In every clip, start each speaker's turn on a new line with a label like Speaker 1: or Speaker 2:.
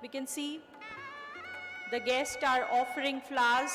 Speaker 1: We can see the guests are offering flowers.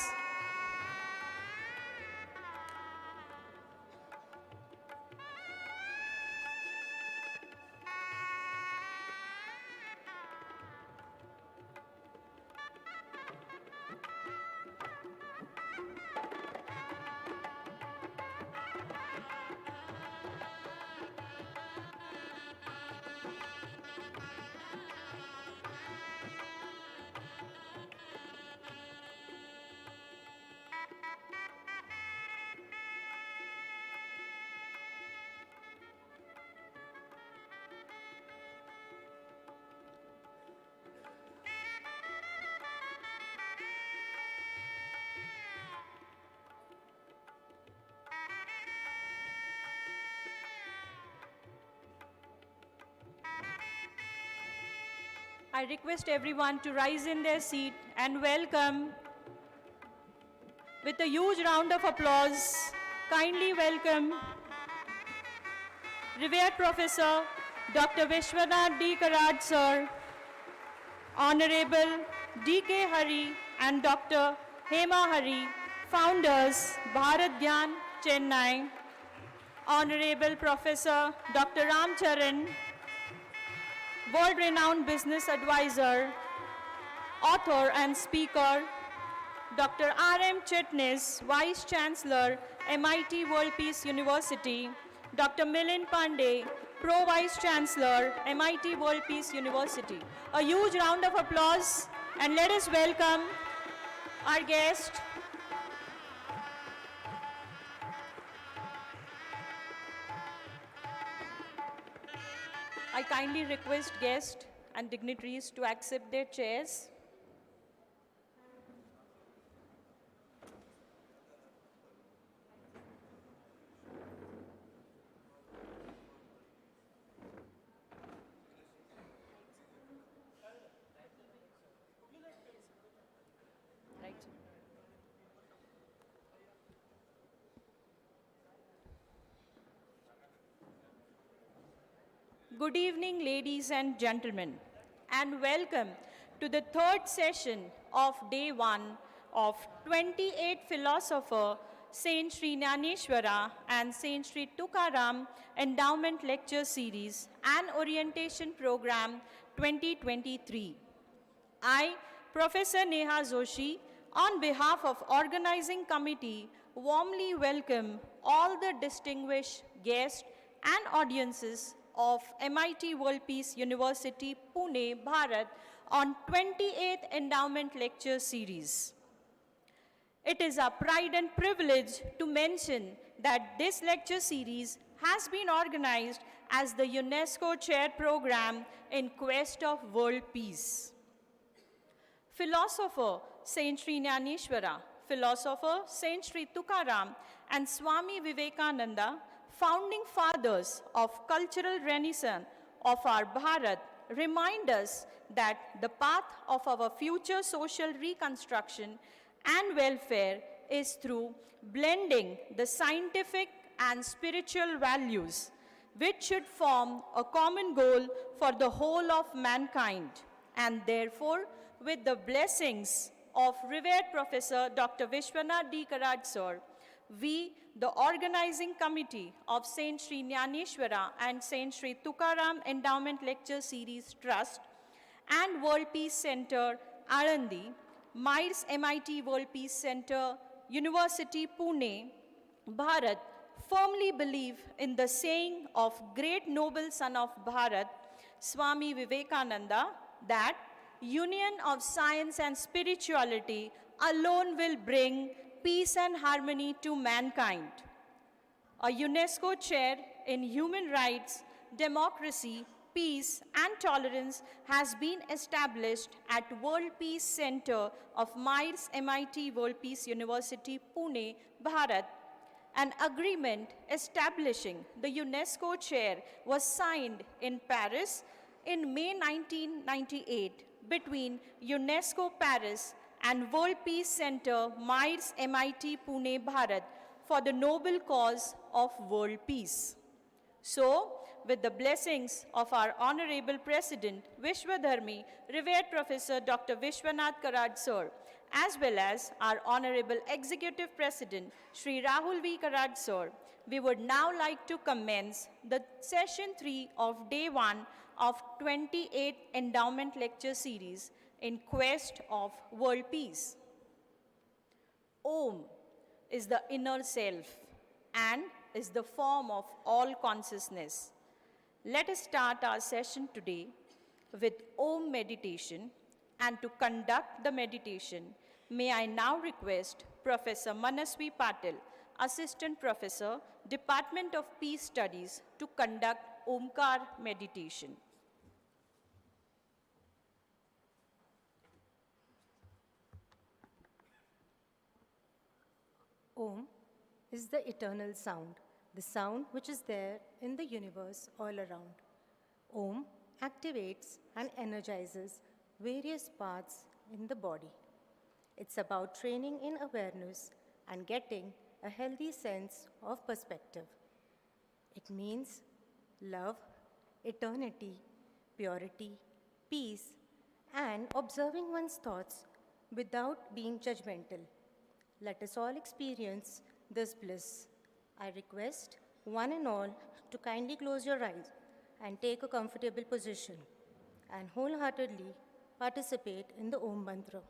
Speaker 1: I request everyone to rise in their seat and welcome, with a huge round of applause, kindly welcome revered Professor Dr. Vishwanath D. Karad Sir, Honorable D.K. Hari and Dr. Hema Hari, founders, Bharat Dhyan, Chennai, Honorable Professor Dr. Ram Charan, world-renowned business advisor, author and speaker, Dr. R.M. Chitnis, Vice Chancellor, MIT World Peace University, Dr. Milind Pandey, Pro Vice Chancellor, MIT World Peace University. A huge round of applause, and let us welcome our guest, I kindly request guests and dignitaries to accept their chairs. Right. Good evening, ladies and gentlemen, and welcome to the third session of Day 1 of 28 Philosopher, Saint Shree Dnyaneshwara and Saint Shree Tukaram Endowment Lecture Series and Orientation Program 2023. I, Professor Neha Joshi, on behalf of Organizing Committee, warmly welcome all the distinguished guests and audiences of MIT World Peace University, Pune, Bharat, on 28th Endowment Lecture Series. It is our pride and privilege to mention that this lecture series has been organized as the UNESCO Chair Program in Quest of World Peace. Philosopher Saint Shree Dnyaneshwara, Philosopher Saint Shree Tukaram, and Swami Vivekananda, founding fathers of cultural renaissance of our Bharat, remind us that the path of our future social reconstruction and welfare is through blending the scientific and spiritual values, which should form a common goal for the whole of mankind. And therefore, with the blessings of revered Professor Dr. Vishwanath D. Karad Sir, we, the Organizing Committee of Saint Shree Dnyaneshwara and Saint Shree Tukaram Endowment Lecture Series Trust and World Peace Center, Alandi, MIRES MIT World Peace Center, University, Pune, Bharat, firmly believe in the saying of great noble son of Bharat, Swami Vivekananda, that union of science and spirituality alone will bring peace and harmony to mankind. A UNESCO chair in human rights, democracy, peace, and tolerance has been established at World Peace Center of MIRES MIT World Peace University, Pune, Bharat. An agreement establishing the UNESCO chair was signed in Paris in May 1998 between UNESCO Paris and World Peace Center, MIRES MIT Pune, Bharat, for the noble cause of world peace. So, with the blessings of our Honorable President, Vishwadharmi, revered Professor Dr. Vishwanath Karad Sir, as well as our Honorable Executive President, Shree Rahul V. Karad Sir, we would now like to commence the session 3 of day 1 of 28th Endowment Lecture Series in Quest of World Peace. Om is the inner self and is the form of all consciousness. Let us start our session today with Om meditation, and to conduct the meditation, may I now request Professor Manasvi Patil, Assistant Professor, Department of Peace Studies, to conduct Omkar meditation.
Speaker 2: Om is the eternal sound, the sound which is there in the universe all around. Om activates and energizes various parts in the body. It's about training in awareness and getting a healthy sense of perspective. It means love, eternity, purity, peace, and observing one's thoughts without being judgmental. Let us all experience this bliss. I request one and all to kindly close your eyes and take a comfortable position and wholeheartedly participate in the Om mantra.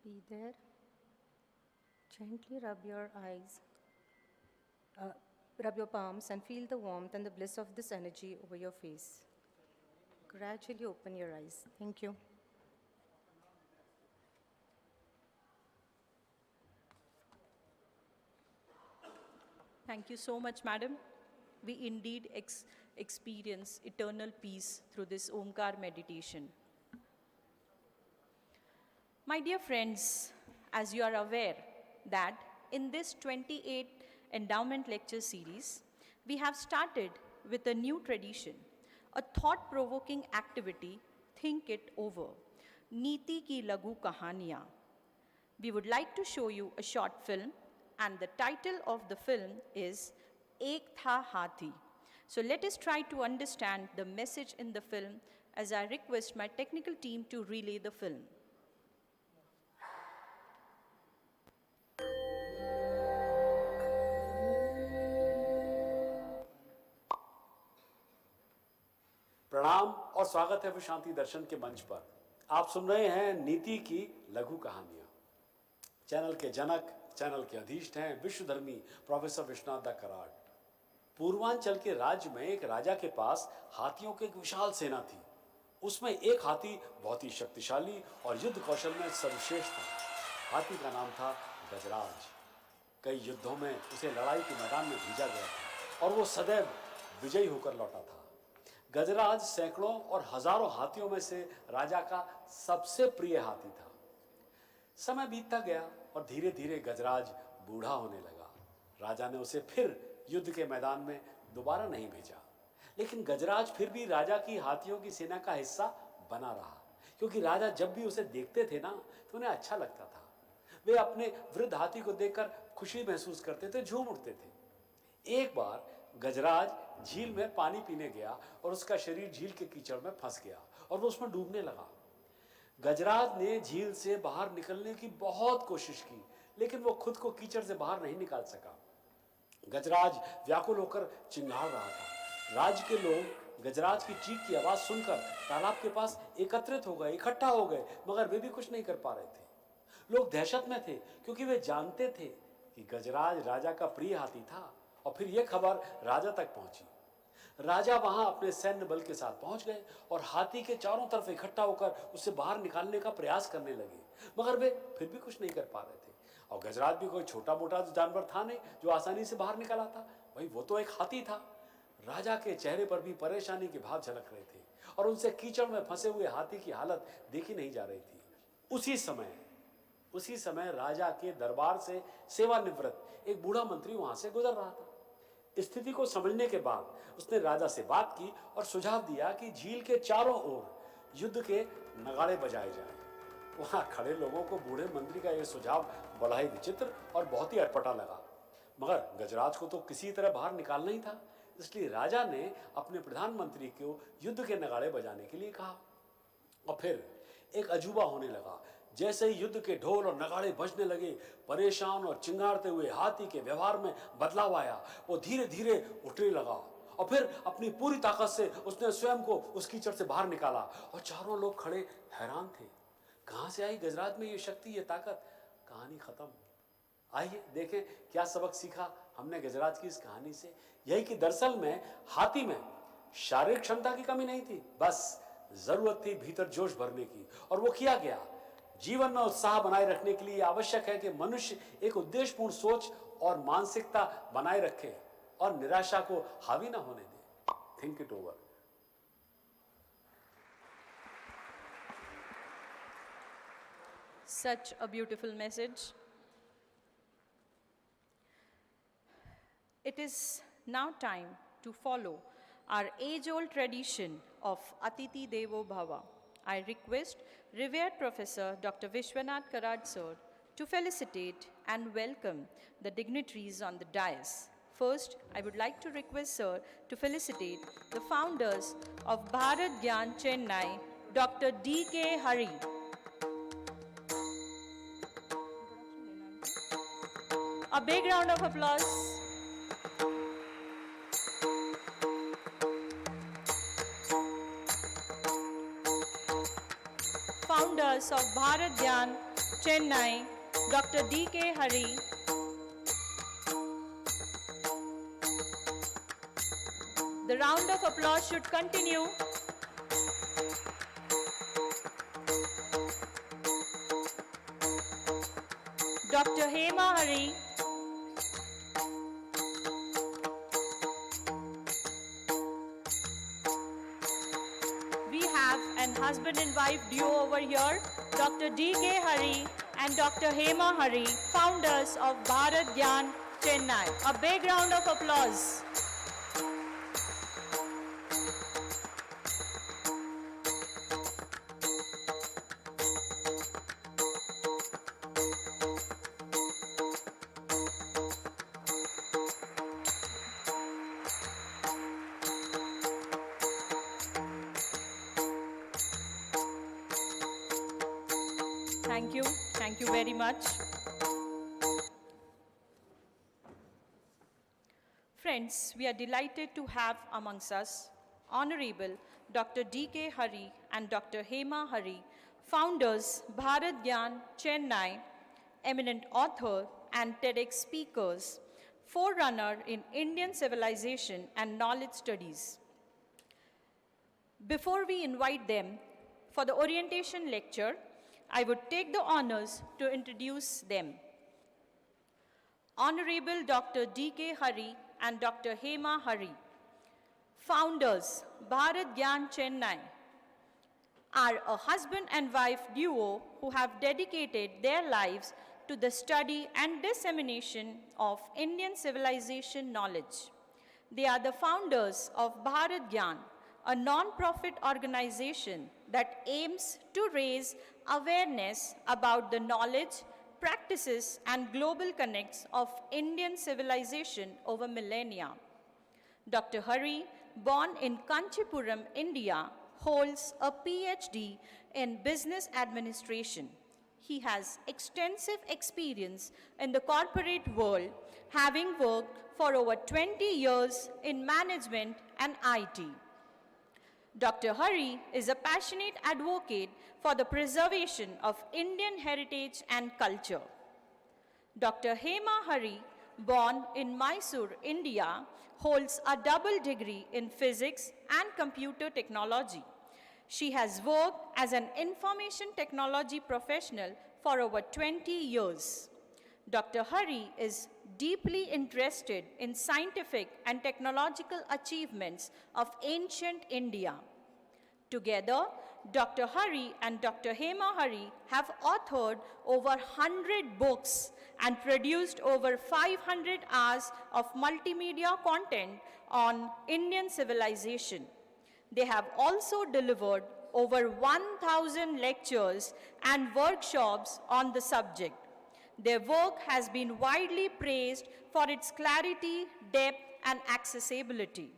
Speaker 2: Be there. Gently rub your eyes, rub your palms and feel the warmth and the bliss of this energy over your face. Gradually open your eyes. Thank you.
Speaker 1: Thank you so much, madam. We indeed experience eternal peace through this Omkar meditation. My dear friends, as you are aware that in this 28th Endowment Lecture Series, we have started with a new tradition, a thought-provoking activity, Think It Over, Niti Ki Lagu Kahaniyan. We would like to show you a short film, and the title of the film is Ek Tha Hathi. So let us try to understand the message in the film as I request my technical team to relay the film.
Speaker 3: प्रणाम और स्वागत है विश्व शांति दर्शन के मंच पर। आप सुन रहे हैं नीति की लघु कहानियां। चैनल के जनक, चैनल के अधीष्ट हैं विश्वधर्मी प्रोफेसर विश्वनाथ दा कराड। पूर्वांचल के राज्य में एक राजा के पास हाथियों की एक विशाल सेना थी। उसमें एक हाथी बहुत ही शक्तिशाली और युद्ध कौशल में सर्वश्रेष्ठ था। हाथी का नाम था गजराज। कई युद्धों में उसे लड़ाई के मैदान में भेजा गया था और वो सदैव विजयी होकर लौटा था। गजराज सैकड़ों और हजारों हाथियों में से राजा का सबसे प्रिय हाथी था। समय बीतता गया और धीरे धीरे गजराज बूढ़ा होने लगा। राजा ने उसे फिर युद्ध के मैदान में दोबारा नहीं भेजा, लेकिन गजराज फिर भी राजा की हाथियों की सेना का हिस्सा बना रहा, क्योंकि राजा जब भी उसे देखते थे ना तो उन्हें अच्छा लगता था। वे अपने वृद्ध हाथी को देखकर खुशी महसूस करते थे, झूम उठते थे। एक बार गजराज झील में पानी पीने गया और उसका शरीर झील के कीचड़ में फंस गया और वो उसमें डूबने लगा। गजराज ने झील से बाहर निकलने की बहुत कोशिश की, लेकिन वो खुद को कीचड़ से बाहर नहीं निकाल सका। गजराज व्याकुल होकर चिल्ला रहा था। राज्य के लोग गजराज की चीख की आवाज सुनकर तालाब के पास एकत्रित हो गए, इकट्ठा हो गए, मगर वे भी कुछ नहीं कर पा रहे थे। लोग दहशत में थे, क्योंकि वे जानते थे कि गजराज राजा का प्रिय हाथी था। और फिर यह खबर राजा तक पहुंची। राजा वहां अपने सैन्य बल के साथ पहुंच गए और हाथी के चारों तरफ इकट्ठा होकर उसे बाहर निकालने का प्रयास करने लगे, मगर वे फिर भी कुछ नहीं कर पा रहे थे। और गजराज भी कोई छोटा मोटा जानवर था नहीं जो आसानी से बाहर निकल आता, भाई वो तो एक हाथी था। राजा के चेहरे पर भी परेशानी के भाव झलक रहे थे और उनसे कीचड़ में फंसे हुए हाथी की हालत देखी नहीं जा रही थी। उसी समय राजा के दरबार से सेवानिवृत्त एक बूढ़ा मंत्री वहां से गुजर रहा था। स्थिति को समझने के बाद उसने राजा से बात की और सुझाव दिया कि झील के चारों ओर युद्ध के नगाड़े बजाए जाएं। वहां खड़े लोगों को बूढ़े मंत्री का यह सुझाव बड़ा ही विचित्र और बहुत ही अटपटा लगा, मगर गजराज को तो किसी तरह बाहर निकालना ही था। इसलिए राजा ने अपने प्रधानमंत्री को युद्ध के नगाड़े बजाने के लिए कहा। और फिर एक अजूबा होने लगा। जैसे ही युद्ध के ढोल और नगाड़े बजने लगे, परेशान और चिंगारते हुए हाथी के व्यवहार में बदलाव आया। वो धीरे धीरे उठने लगा और फिर अपनी पूरी ताकत से उसने स्वयं को उस कीचड़ से बाहर निकाला। और चारों लोग खड़े हैरान थे, कहां से आई गजराज में ये शक्ति, ये ताकत। कहानी खत्म। आइए देखें क्या सबक सीखा हमने गजराज की इस कहानी से। यही कि दरअसल में हाथी में शारीरिक क्षमता की कमी नहीं थी, बस जरूरत थी भीतर जोश भरने की, और वो किया गया। जीवन में उत्साह बनाए रखने के लिए आवश्यक है कि मनुष्य एक उद्देश्यपूर्ण सोच और मानसिकता बनाए रखे और निराशा को हावी ना होने दे। Think it over.
Speaker 1: Such a beautiful message. It is now time to follow our age-old tradition of Atiti Devo Bhava. I request revered Professor Dr. Vishwanath Karad sir to felicitate and welcome the dignitaries on the dais. First, I would like to request sir to felicitate the founders of Bharat Gyan Chennai, Dr. D.K. Hari. A big round of applause. Founders of Bharat Gyan Chennai, Dr. D.K. Hari. The round of applause should continue. Dr. Hema Hari. We have an husband and wife duo over here, Dr. D.K. Hari and Dr. Hema Hari, founders of Bharat Gyan Chennai. A big round of applause. Thank you very much. Friends, we are delighted to have amongst us Honorable Dr. D.K. Hari and Dr. Hema Hari, founders Bharat Gyan Chennai, eminent author and TEDx speakers, forerunner in Indian civilization and knowledge studies. Before we invite them for the orientation lecture, I would take the honors to introduce them. Honorable Dr. D.K. Hari and Dr. Hema Hari, founders Bharat Gyan Chennai, are a husband and wife duo who have dedicated their lives to the study and dissemination of Indian civilization knowledge. They are the founders of Bharat Gyan, a non-profit organization that aims to raise awareness about the knowledge, practices, and global connects of Indian civilization over millennia. Dr. Hari, born in Kanchipuram, India, holds a PhD in business administration. He has extensive experience in the corporate world, having worked for over 20 years in management and IT. Dr. Hari is a passionate advocate for the preservation of Indian heritage and culture. Dr. Hema Hari, born in Mysore, India, holds a double degree in physics and computer technology. She has worked as an information technology professional for over 20 years. Dr. Hari is deeply interested in scientific and technological achievements of ancient India. Together, Dr. Hari and Dr. Hema Hari have authored over 100 books and produced over 500 hours of multimedia content on Indian civilization. They have also delivered over 1,000 lectures and workshops on the subject. Their work has been widely praised for its clarity, depth, and accessibility.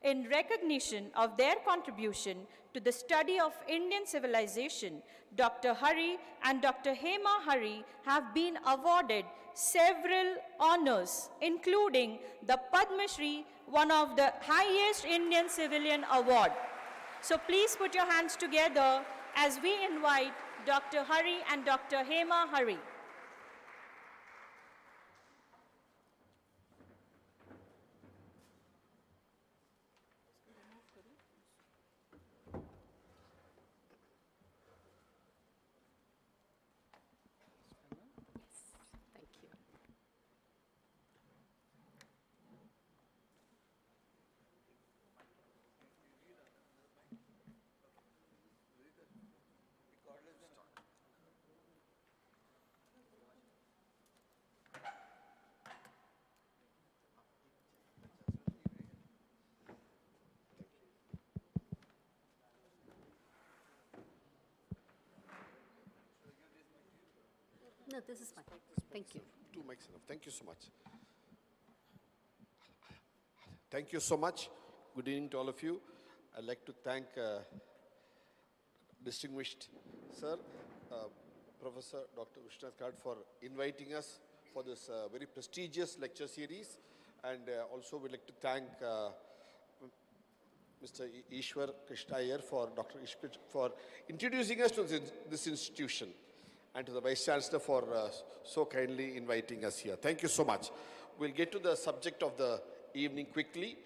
Speaker 1: In recognition of their contribution to the study of Indian civilization, Dr. Hari and Dr. Hema Hari have been awarded several honors, including the Padma Shri, one of the highest Indian civilian award. So please put your hands together as we invite Dr. Hari and Dr. Hema Hari.
Speaker 4: No, this is fine. Thank you.
Speaker 5: Two mics enough. Thank you so much. Thank you so much. Good evening to all of you. I'd like to thank distinguished sir, Professor Dr. Vishnath Kad for inviting us for this very prestigious lecture series. And also we'd like to thank Mr. Ishwar Krishna Iyer for Dr. Ishwar for introducing us to this institution, and to the Vice Chancellor for so kindly inviting us here. Thank you so much. We'll get to the subject of the evening quickly,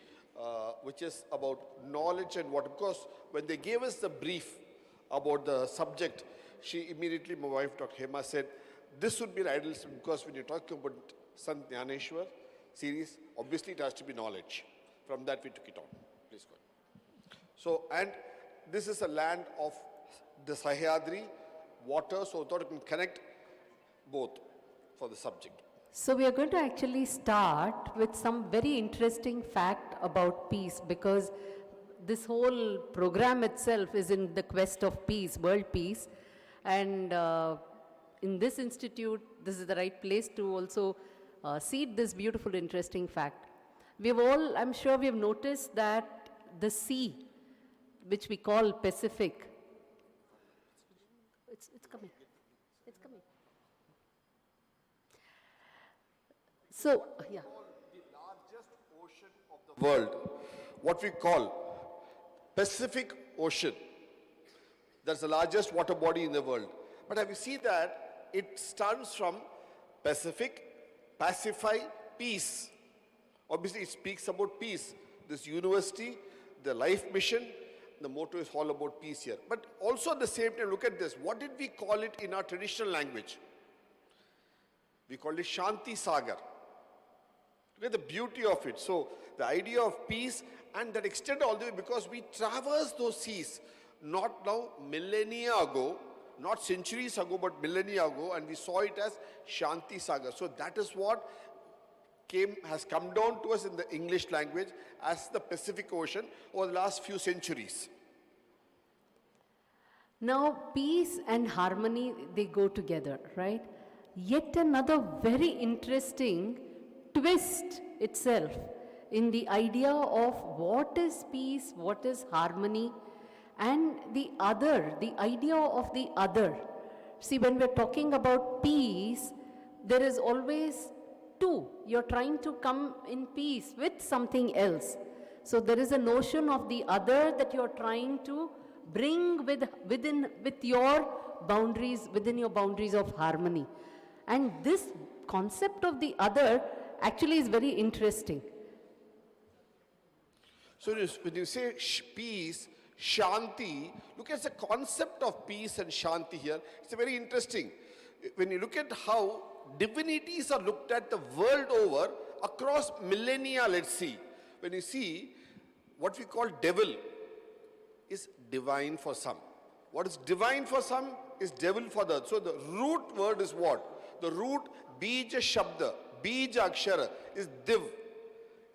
Speaker 5: which is about knowledge and what, because when they gave us the brief about the subject, she immediately, my wife, Dr. Hema, said, this would be an ideal, because when you're talking about Sant Dnyaneshwara series, obviously it has to be knowledge. From that we took it on. Please go ahead. So, and this is a land of the Sahyadri, water, so I thought it can connect both for the subject.
Speaker 4: So we are going to actually start with some very interesting fact about peace, because this whole program itself is in the quest of peace, world peace. And in this institute, this is the right place to also seed this beautiful, interesting fact. We've all, I'm sure we have noticed that the sea, which we call Pacific, it's coming. It's coming. So, yeah.
Speaker 5: The largest ocean of the world, what we call Pacific Ocean. That's the largest water body in the world. But have you seen that it stands from Pacific, pacify, peace. Obviously, it speaks about peace. This university, the life mission, the motto is all about peace here. But also at the same time, look at this. What did we call it in our traditional language? We called it Shanti Sagar. Look at the beauty of it. So the idea of peace, and that extended all the way, because we traverse those seas, not now millennia ago, not centuries ago, but millennia ago, and we saw it as Shanti Sagar. So that is what has come down to us in the English language as the Pacific Ocean over the last few centuries.
Speaker 4: Now, peace and harmony, they go together, right? Yet another very interesting twist itself in the idea of what is peace, what is harmony, and the other, the idea of the other. See, when we're talking about peace, there is always two. You're trying to come in peace with something else. So there is a notion of the other that you're trying to bring within your boundaries of harmony. And this concept of the other actually is very interesting.
Speaker 5: So when you say peace, Shanti, look at the concept of peace and Shanti here. It's very interesting. When you look at how divinities are looked at the world over, across millennia, let's see. When you see what we call devil is divine for some. What is divine for some is devil for the other. So the root word is what? The root bija shabda, bija akshara is div.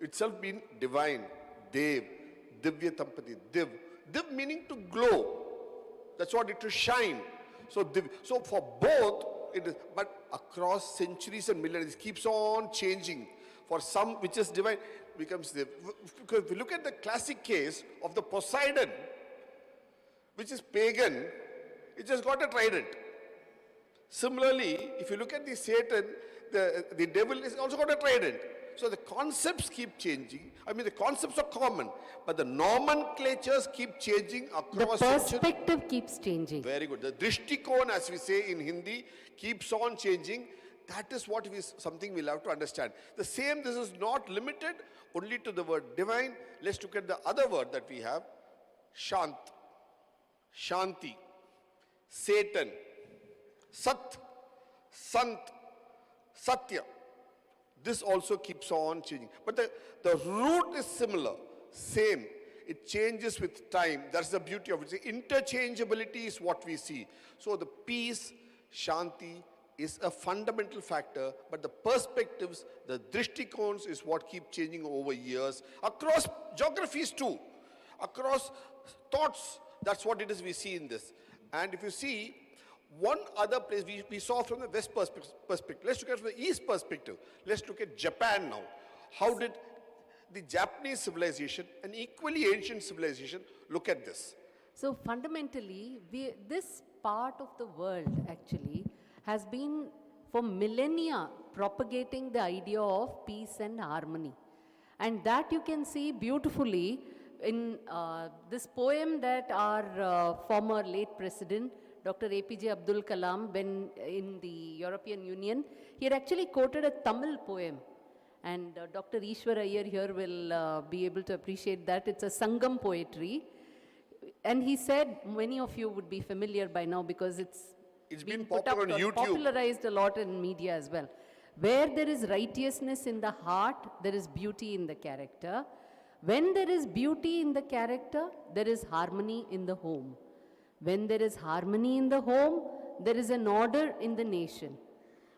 Speaker 5: Itself means divine. Dev, divya tampati, div. Div meaning to glow. That's what it to shine. So div. So for both, it is, but across centuries and millennia, it keeps on changing. For some which is divine, becomes div. Because if you look at the classic case of the Poseidon, which is pagan, it just got a trident. Similarly, if you look at the Satan, the devil is also got a trident. So the concepts keep changing. I mean, the concepts are common, but the nomenclatures keep changing across
Speaker 4: the perspective keeps changing.
Speaker 5: Very good. The drishtikon, as we say in Hindi, keeps on changing. That is what something we'll have to understand. The same, this is not limited only to the word divine. Let's look at the other word that we have. Shant, Shanti, Satan, Sat, Sant, Satya. This also keeps on changing. But the root is similar, same. It changes with time. That's the beauty of it. The interchangeability is what we see. So the peace, Shanti, is a fundamental factor, but the perspectives, the drishtikons is what keep changing over years. Across geographies too, across thoughts, that's what it is we see in this. And if you see, one other place we saw from the West perspective. Let's look at from the East perspective. Let's look at Japan now. How did the Japanese civilization, an equally ancient civilization, look at this?
Speaker 4: So fundamentally, this part of the world actually has been for millennia propagating the idea of peace and harmony. And that you can see beautifully in this poem that our former late president, Dr. APJ Abdul Kalam, when in the European Union, he had actually quoted a Tamil poem. And Dr. Ishwar Iyer here will be able to appreciate that. It's a Sangam poetry. And he said, many of you would be familiar by now because it's
Speaker 5: been popular on YouTube.
Speaker 4: Popularized a lot in media as well. Where there is righteousness in the heart, there is beauty in the character. When there is beauty in the character, there is harmony in the home. When there is harmony in the home, there is an order in the nation.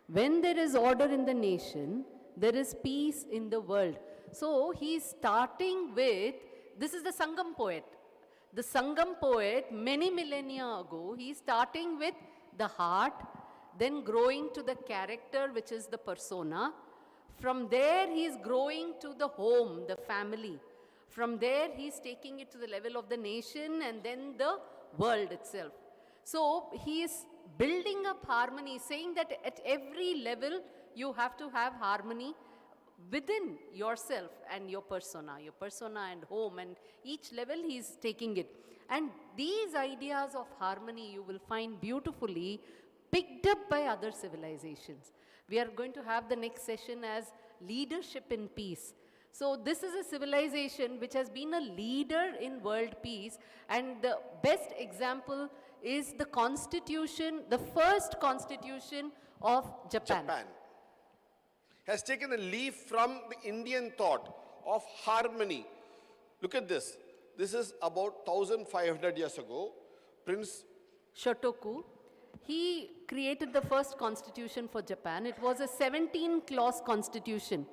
Speaker 4: When there is order in the nation, there is peace in the world. So he is starting with, this is the Sangam poet. The Sangam poet, many millennia ago, he is starting with the heart, then growing to the character, which is the persona. From there, he is growing to the home, the family. From there, he is taking it to the level of the nation and then the world itself. So he is building up harmony, saying that at every level you have to have harmony within yourself and your persona and home, and each level he is taking it. And these ideas of harmony you will find beautifully picked up by other civilizations. We are going to have the next session as leadership in peace. So this is a civilization which has been a leader in world peace, and the best example is the constitution, the first constitution of Japan.
Speaker 5: Has taken a leaf from the Indian thought of harmony. Look at this. This is about 1500 years ago. Prince
Speaker 4: Shotoku he created the first constitution for Japan. It was a 17-clause constitution.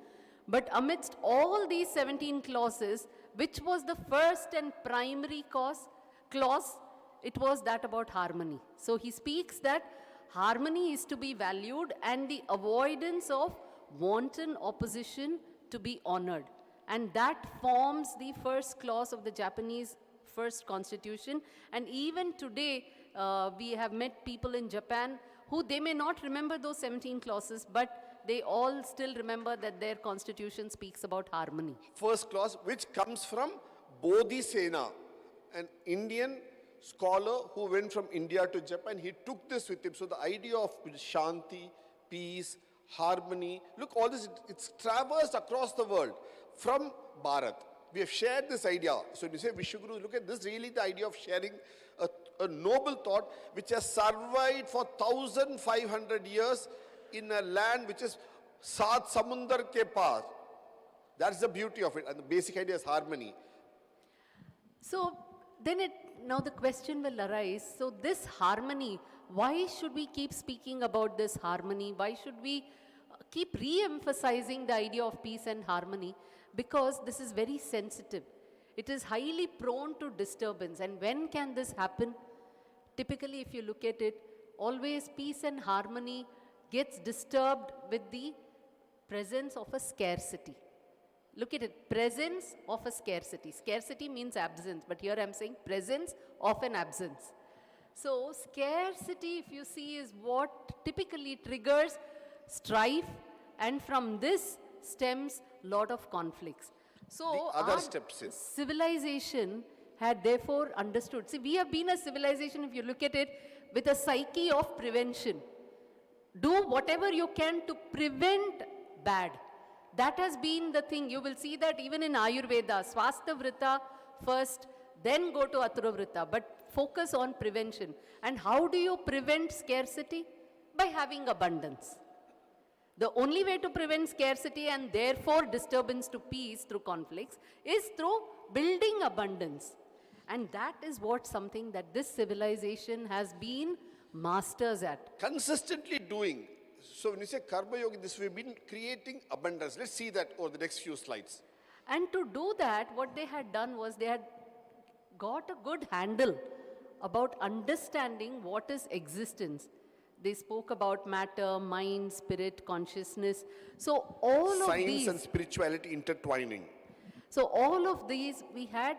Speaker 4: But amidst all these 17 clauses, which was the first and primary clause, it was that about harmony. So he speaks that harmony is to be valued and the avoidance of wanton opposition to be honored. And that forms the first clause of the Japanese first constitution. And even today, we have met people in Japan who they may not remember those 17 clauses, but they all still remember that their constitution speaks about harmony.
Speaker 5: First clause, which comes from Bodhisena, an Indian scholar who went from India to Japan. He took this with him. So the idea of Shanti, peace, harmony, look, all this, it's traversed across the world from Bharat. We have shared this idea. So when you say Vishwaguru, look at this, really the idea of sharing a noble thought which has survived for 1,500 years in a land which is Saat Samundar ke paar. That's the beauty of it. And the basic idea is harmony.
Speaker 4: So then now the question will arise, so this harmony, why should we keep speaking about this harmony? Why should we keep re-emphasizing the idea of peace and harmony? Because this is very sensitive. It is highly prone to disturbance. And when can this happen? Typically, if you look at it, always peace and harmony gets disturbed with the presence of a scarcity. Look at it, presence of a scarcity. Scarcity means absence, but here I'm saying presence of an absence. So scarcity, if you see, is what typically triggers strife, and from this stems lot of conflicts. So
Speaker 5: The other
Speaker 4: our
Speaker 5: steps in.
Speaker 4: civilization had therefore understood. See, we have been a civilization, if you look at it, with a psyche of prevention. Do whatever you can to prevent bad. That has been the thing. You will see that even in Ayurveda, Swastha Vrita first, then go to Atura Vrita, but focus on prevention. And how do you prevent scarcity? By having abundance. The only way to prevent scarcity and therefore disturbance to peace through conflicts is through building abundance. And that is what something that this civilization has been masters at.
Speaker 5: Consistently doing. So when you say Karma Yoga, this we've been creating abundance. Let's see that over the next few slides.
Speaker 4: And to do that, what they had done was they had got a good handle about understanding what is existence. They spoke about matter, mind, spirit, consciousness. So all of
Speaker 5: Science
Speaker 4: these,
Speaker 5: and spirituality intertwining.
Speaker 4: so all of these we had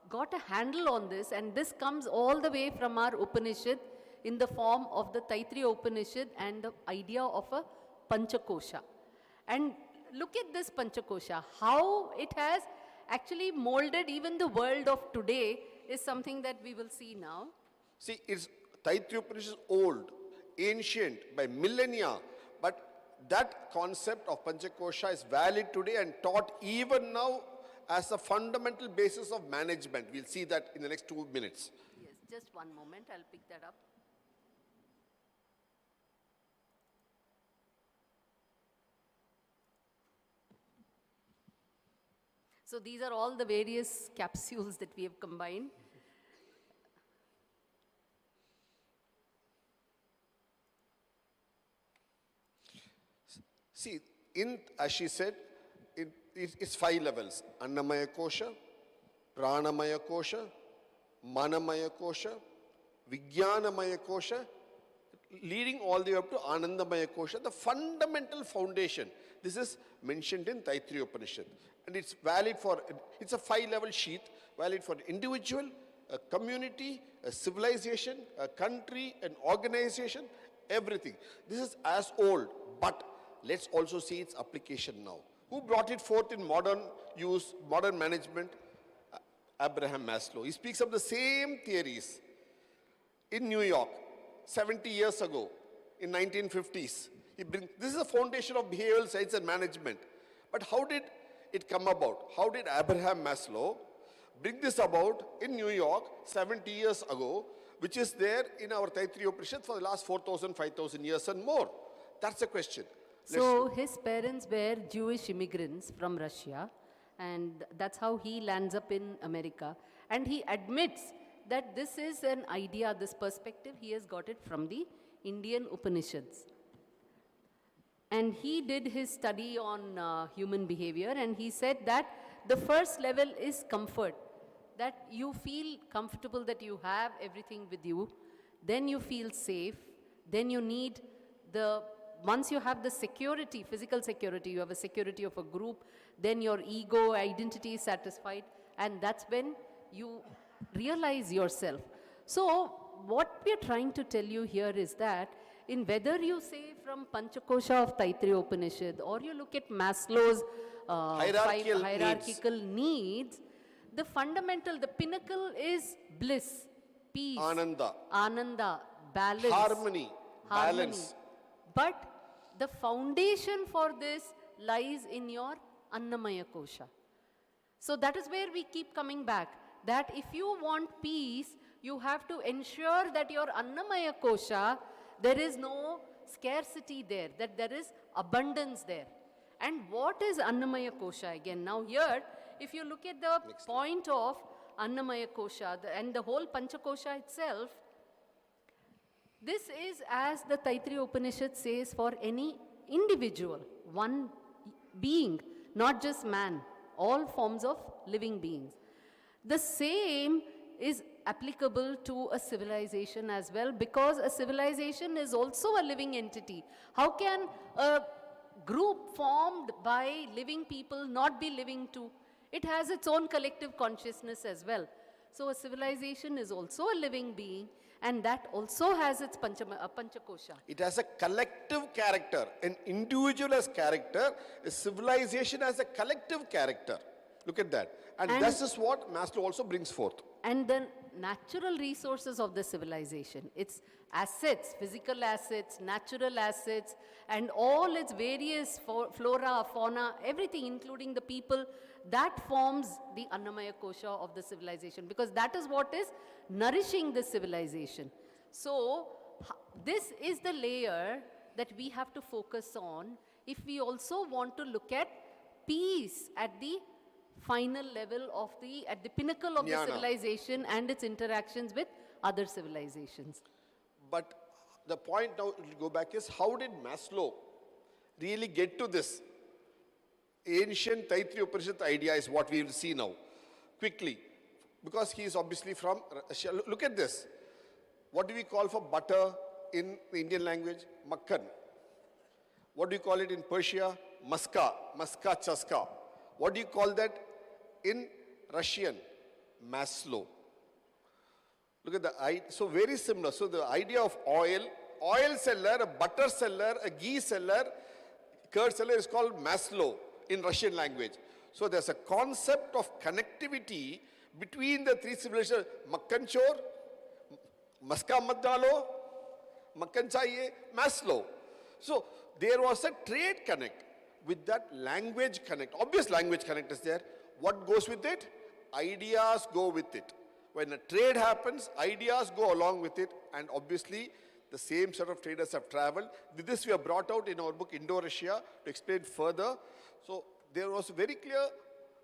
Speaker 4: got a handle on this, and this comes all the way from our Upanishad in the form of the Taittiriya Upanishad and the idea of a Panchakosha. And look at this Panchakosha, how it has actually molded even the world of today is something that we will see now.
Speaker 5: See, it's Taittiriya Upanishad is old, ancient, by millennia, but that concept of Panchakosha is valid today and taught even now as a fundamental basis of management. We'll see that in the next 2 minutes.
Speaker 4: Yes, just one moment, I'll pick that up. So these are all the various capsules that we have combined.
Speaker 5: See, as she said, it's 5 levels. Annamaya Kosha, Pranamaya Kosha, Manamaya Kosha, Vijnanamaya Kosha, leading all the way up to Anandamaya Kosha, the fundamental foundation. This is mentioned in Taittiriya Upanishad. And it's valid for, it's a 5-level sheath, valid for an individual, a community, a civilization, a country, an organization, everything. This is as old, but let's also see its application now. Who brought it forth in modern use, modern management? Abraham Maslow. He speaks of the same theories in New York 70 years ago, in 1950s. This is the foundation of behavioral science and management. But how did it come about? How did Abraham Maslow bring this about in New York 70 years ago, which is there in our Taittiriya Upanishad for the last 4,000, 5,000 years and more? That's the question.
Speaker 4: So his parents were Jewish immigrants from Russia, and that's how he lands up in America. And he admits that this is an idea, this perspective, he has got it from the Indian Upanishads. And he did his study on human behavior, and he said that the first level is comfort, that you feel comfortable that you have everything with you, then you feel safe, then you need once you have the security, physical security, you have a security of a group, then your ego, identity is satisfied, and that's when you realize yourself. So what we are trying to tell you here is that in whether you say from Panchakosha of Taittiriya Upanishad or you look at Maslow's hierarchical needs, the fundamental, the pinnacle is bliss, peace, ananda, balance,
Speaker 5: harmony, balance.
Speaker 4: But the foundation for this lies in your Annamaya Kosha. So that is where we keep coming back, that if you want peace, you have to ensure that your Annamaya Kosha, there is no scarcity there, that there is abundance there. And what is Annamaya Kosha again? Now here, if you look at the point of Annamaya Kosha and the whole Panchakosha itself, this is, as the Taittiriya Upanishad says, for any individual, one being, not just man, all forms of living beings. The same is applicable to a civilization as well, because a civilization is also a living entity. How can a group formed by living people not be living too? It has its own collective consciousness as well. So a civilization is also a living being, and that also has its Panchakosha.
Speaker 5: It has a collective character. An individual has character. A civilization has a collective character. Look at that. And this is what Maslow also brings forth.
Speaker 4: And the natural resources of the civilization, its assets, physical assets, natural assets, and all its various flora, fauna, everything, including the people, that forms the Annamaya Kosha of the civilization, because that is what is nourishing the civilization. So this is the layer that we have to focus on if we also want to look at peace at the final level of at the pinnacle of the civilization and its interactions with other civilizations.
Speaker 5: But the point now to go back is, how did Maslow really get to this? Ancient Taittiriya Upanishad idea is what we will see now, quickly. Because he is obviously from Russia. Look at this. What do we call for butter in the Indian language? Makkan. What do you call it in Persia? Maska. Maska chaska. What do you call that in Russian? Maslow. Look at the, so very similar. So the idea of oil seller, a butter seller, a ghee seller, curd seller is called Maslow in Russian language. So there's a concept of connectivity between the three civilizations. Makkan chor, maska mat dalo, makkan chahiye, Maslow. So there was a trade connect with that language connect. Obvious language connect is there. What goes with it? Ideas go with it. When a trade happens, ideas go along with it, and obviously the same set of traders have traveled. With this we have brought out in our book Indo-Russia to explain further. So there was very clear,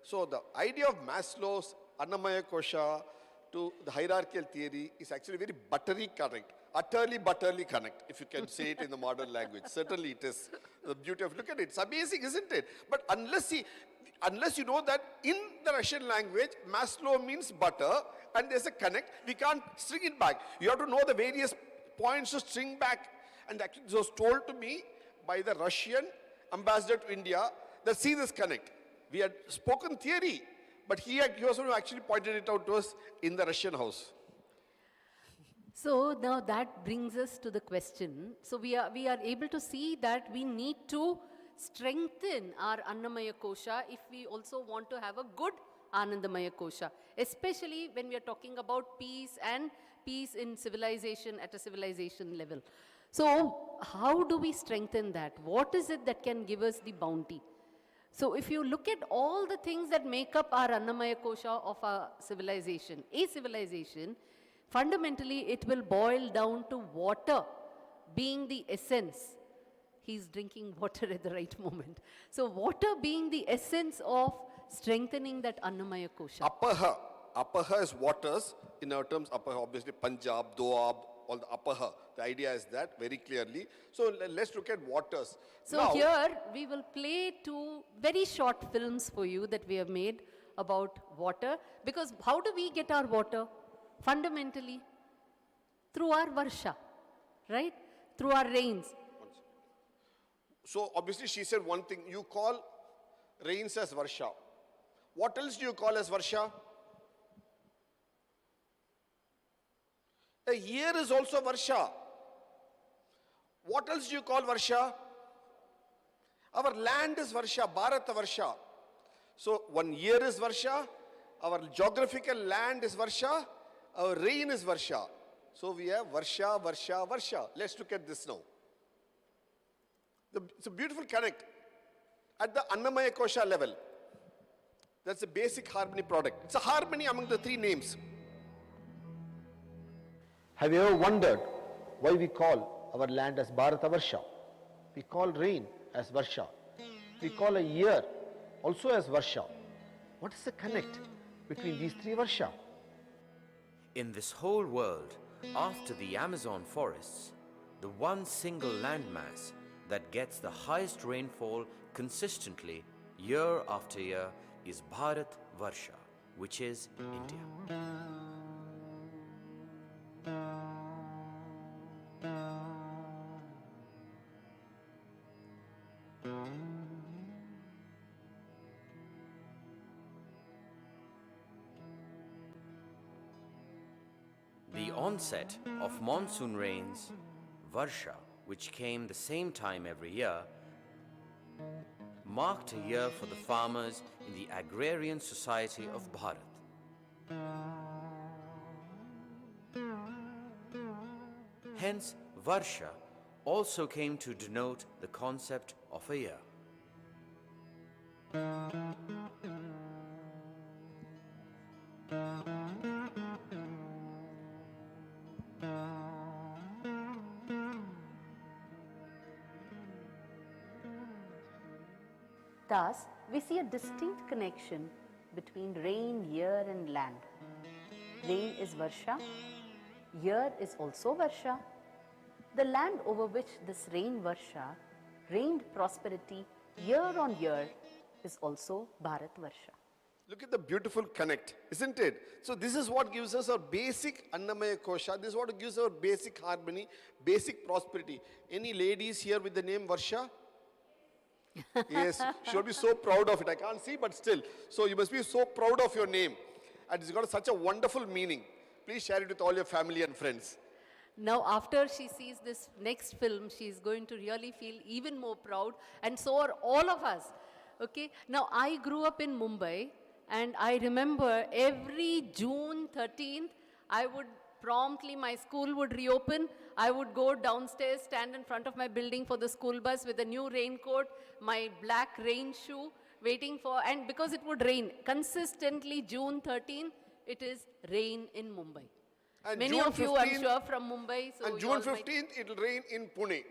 Speaker 5: so the idea of Maslow's Annamaya Kosha to the hierarchical theory is actually very buttery connect, utterly butterly connect, if you can say it in the modern language. Certainly it is the beauty of, look at it, it's amazing, isn't it? But unless you know that in the Russian language, Maslow means butter, and there's a connect, we can't string it back. You have to know the various points to string back. And actually it was told to me by the Russian ambassador to India that see this connect. We had spoken theory, but he was one who actually pointed it out to us in the Russian house.
Speaker 4: So now that brings us to the question. So we are able to see that we need to strengthen our Annamaya Kosha if we also want to have a good Anandamaya Kosha, especially when we are talking about peace and peace in civilization at a civilization level. So how do we strengthen that? What is it that can give us the bounty? So if you look at all the things that make up our Annamaya Kosha of our civilization, a civilization, fundamentally it will boil down to water being the essence. He's drinking water at the right moment. So water being the essence of strengthening that Annamaya Kosha.
Speaker 5: Apaha is waters. In our terms, Apaha, obviously Punjab, Doab, all the Apaha. The idea is that very clearly. So let's look at waters.
Speaker 4: So
Speaker 5: Now,
Speaker 4: here we will play two very short films for you that we have made about water. Because how do we get our water? Fundamentally, through our varsha, right? Through our rains.
Speaker 5: so obviously she said one thing, you call rains as Varsha. What else do you call as Varsha? A year is also Varsha. What else do you call Varsha? Our land is Varsha, Bharata Varsha. So 1 year is Varsha, our geographical land is Varsha, our rain is Varsha. So we have Varsha, Varsha, Varsha. Let's look at this now. It's a beautiful connect. At the Annamaya Kosha level, that's a basic harmony product. It's a harmony among the three names.
Speaker 6: Have you ever wondered why we call our land as Bharata Varsha? We call rain as Varsha. We call a year also as Varsha. What is the connect between these three Varsha?
Speaker 7: In this whole world, after the Amazon forests, the one single landmass that gets the highest rainfall consistently year after year is Bharat Varsha, which is India. The onset of monsoon rains, Varsha, which came the same time every year, marked a year for the farmers in the agrarian society of Bharat. Hence, Varsha also came to denote the concept of a year.
Speaker 4: Thus, we see a distinct connection between rain, year and land. Rain is Varsha, year is also Varsha. The land over which this rain Varsha rained prosperity year on year is also Bharat Varsha.
Speaker 5: Look at the beautiful connect, isn't it? So this is what gives us our basic Annamaya Kosha. This is what gives our basic harmony, basic prosperity. Any ladies here with the name Varsha? Yes, she will be so proud of it. I can't see, but still. So you must be so proud of your name. And it's got such a wonderful meaning. Please share it with all your family and friends.
Speaker 4: Now, after she sees this next film, she is going to really feel even more proud, and so are all of us. Okay. Now, I grew up in Mumbai, and I remember every June 13th, I would promptly, my school would reopen. I would go downstairs, stand in front of my building for the school bus with a new raincoat, my black rain shoe, waiting for, and because it would rain consistently, June 13th, it is rain in Mumbai.
Speaker 5: And
Speaker 4: Many
Speaker 5: June
Speaker 4: of you, I'm
Speaker 5: 15th
Speaker 4: sure, from Mumbai. So
Speaker 5: and
Speaker 4: you
Speaker 5: June
Speaker 4: all might-
Speaker 5: 15th, it will rain in Pune.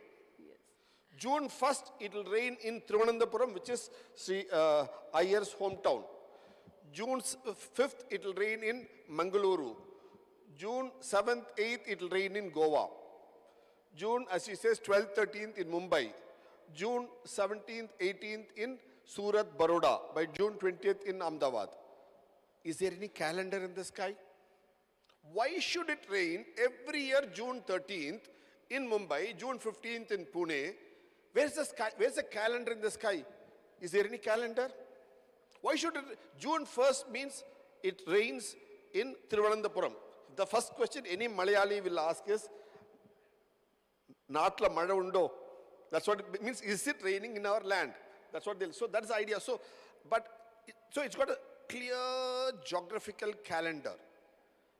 Speaker 5: June 1st, it will rain in Thiruvananthapuram, which is Sri Iyer's hometown. June 5th, it will rain in Mangaluru. June 7th, 8th, it will rain in Goa. June, as he says, 12th, 13th in Mumbai. June 17th, 18th in Surat, Baroda. By June 20th in Ahmedabad. Is there any calendar in the sky? Why should it rain every year June 13th in Mumbai, June 15th in Pune? Where's the sky? Where's the calendar in the sky? Is there any calendar? Why should it? June 1st means it rains in Thiruvananthapuram. The first question any Malayali will ask is, Naatla Mada Undo? That's what it means. Is it raining in our land? That's what they'll. So that's the idea. So, so it's got a clear geographical calendar.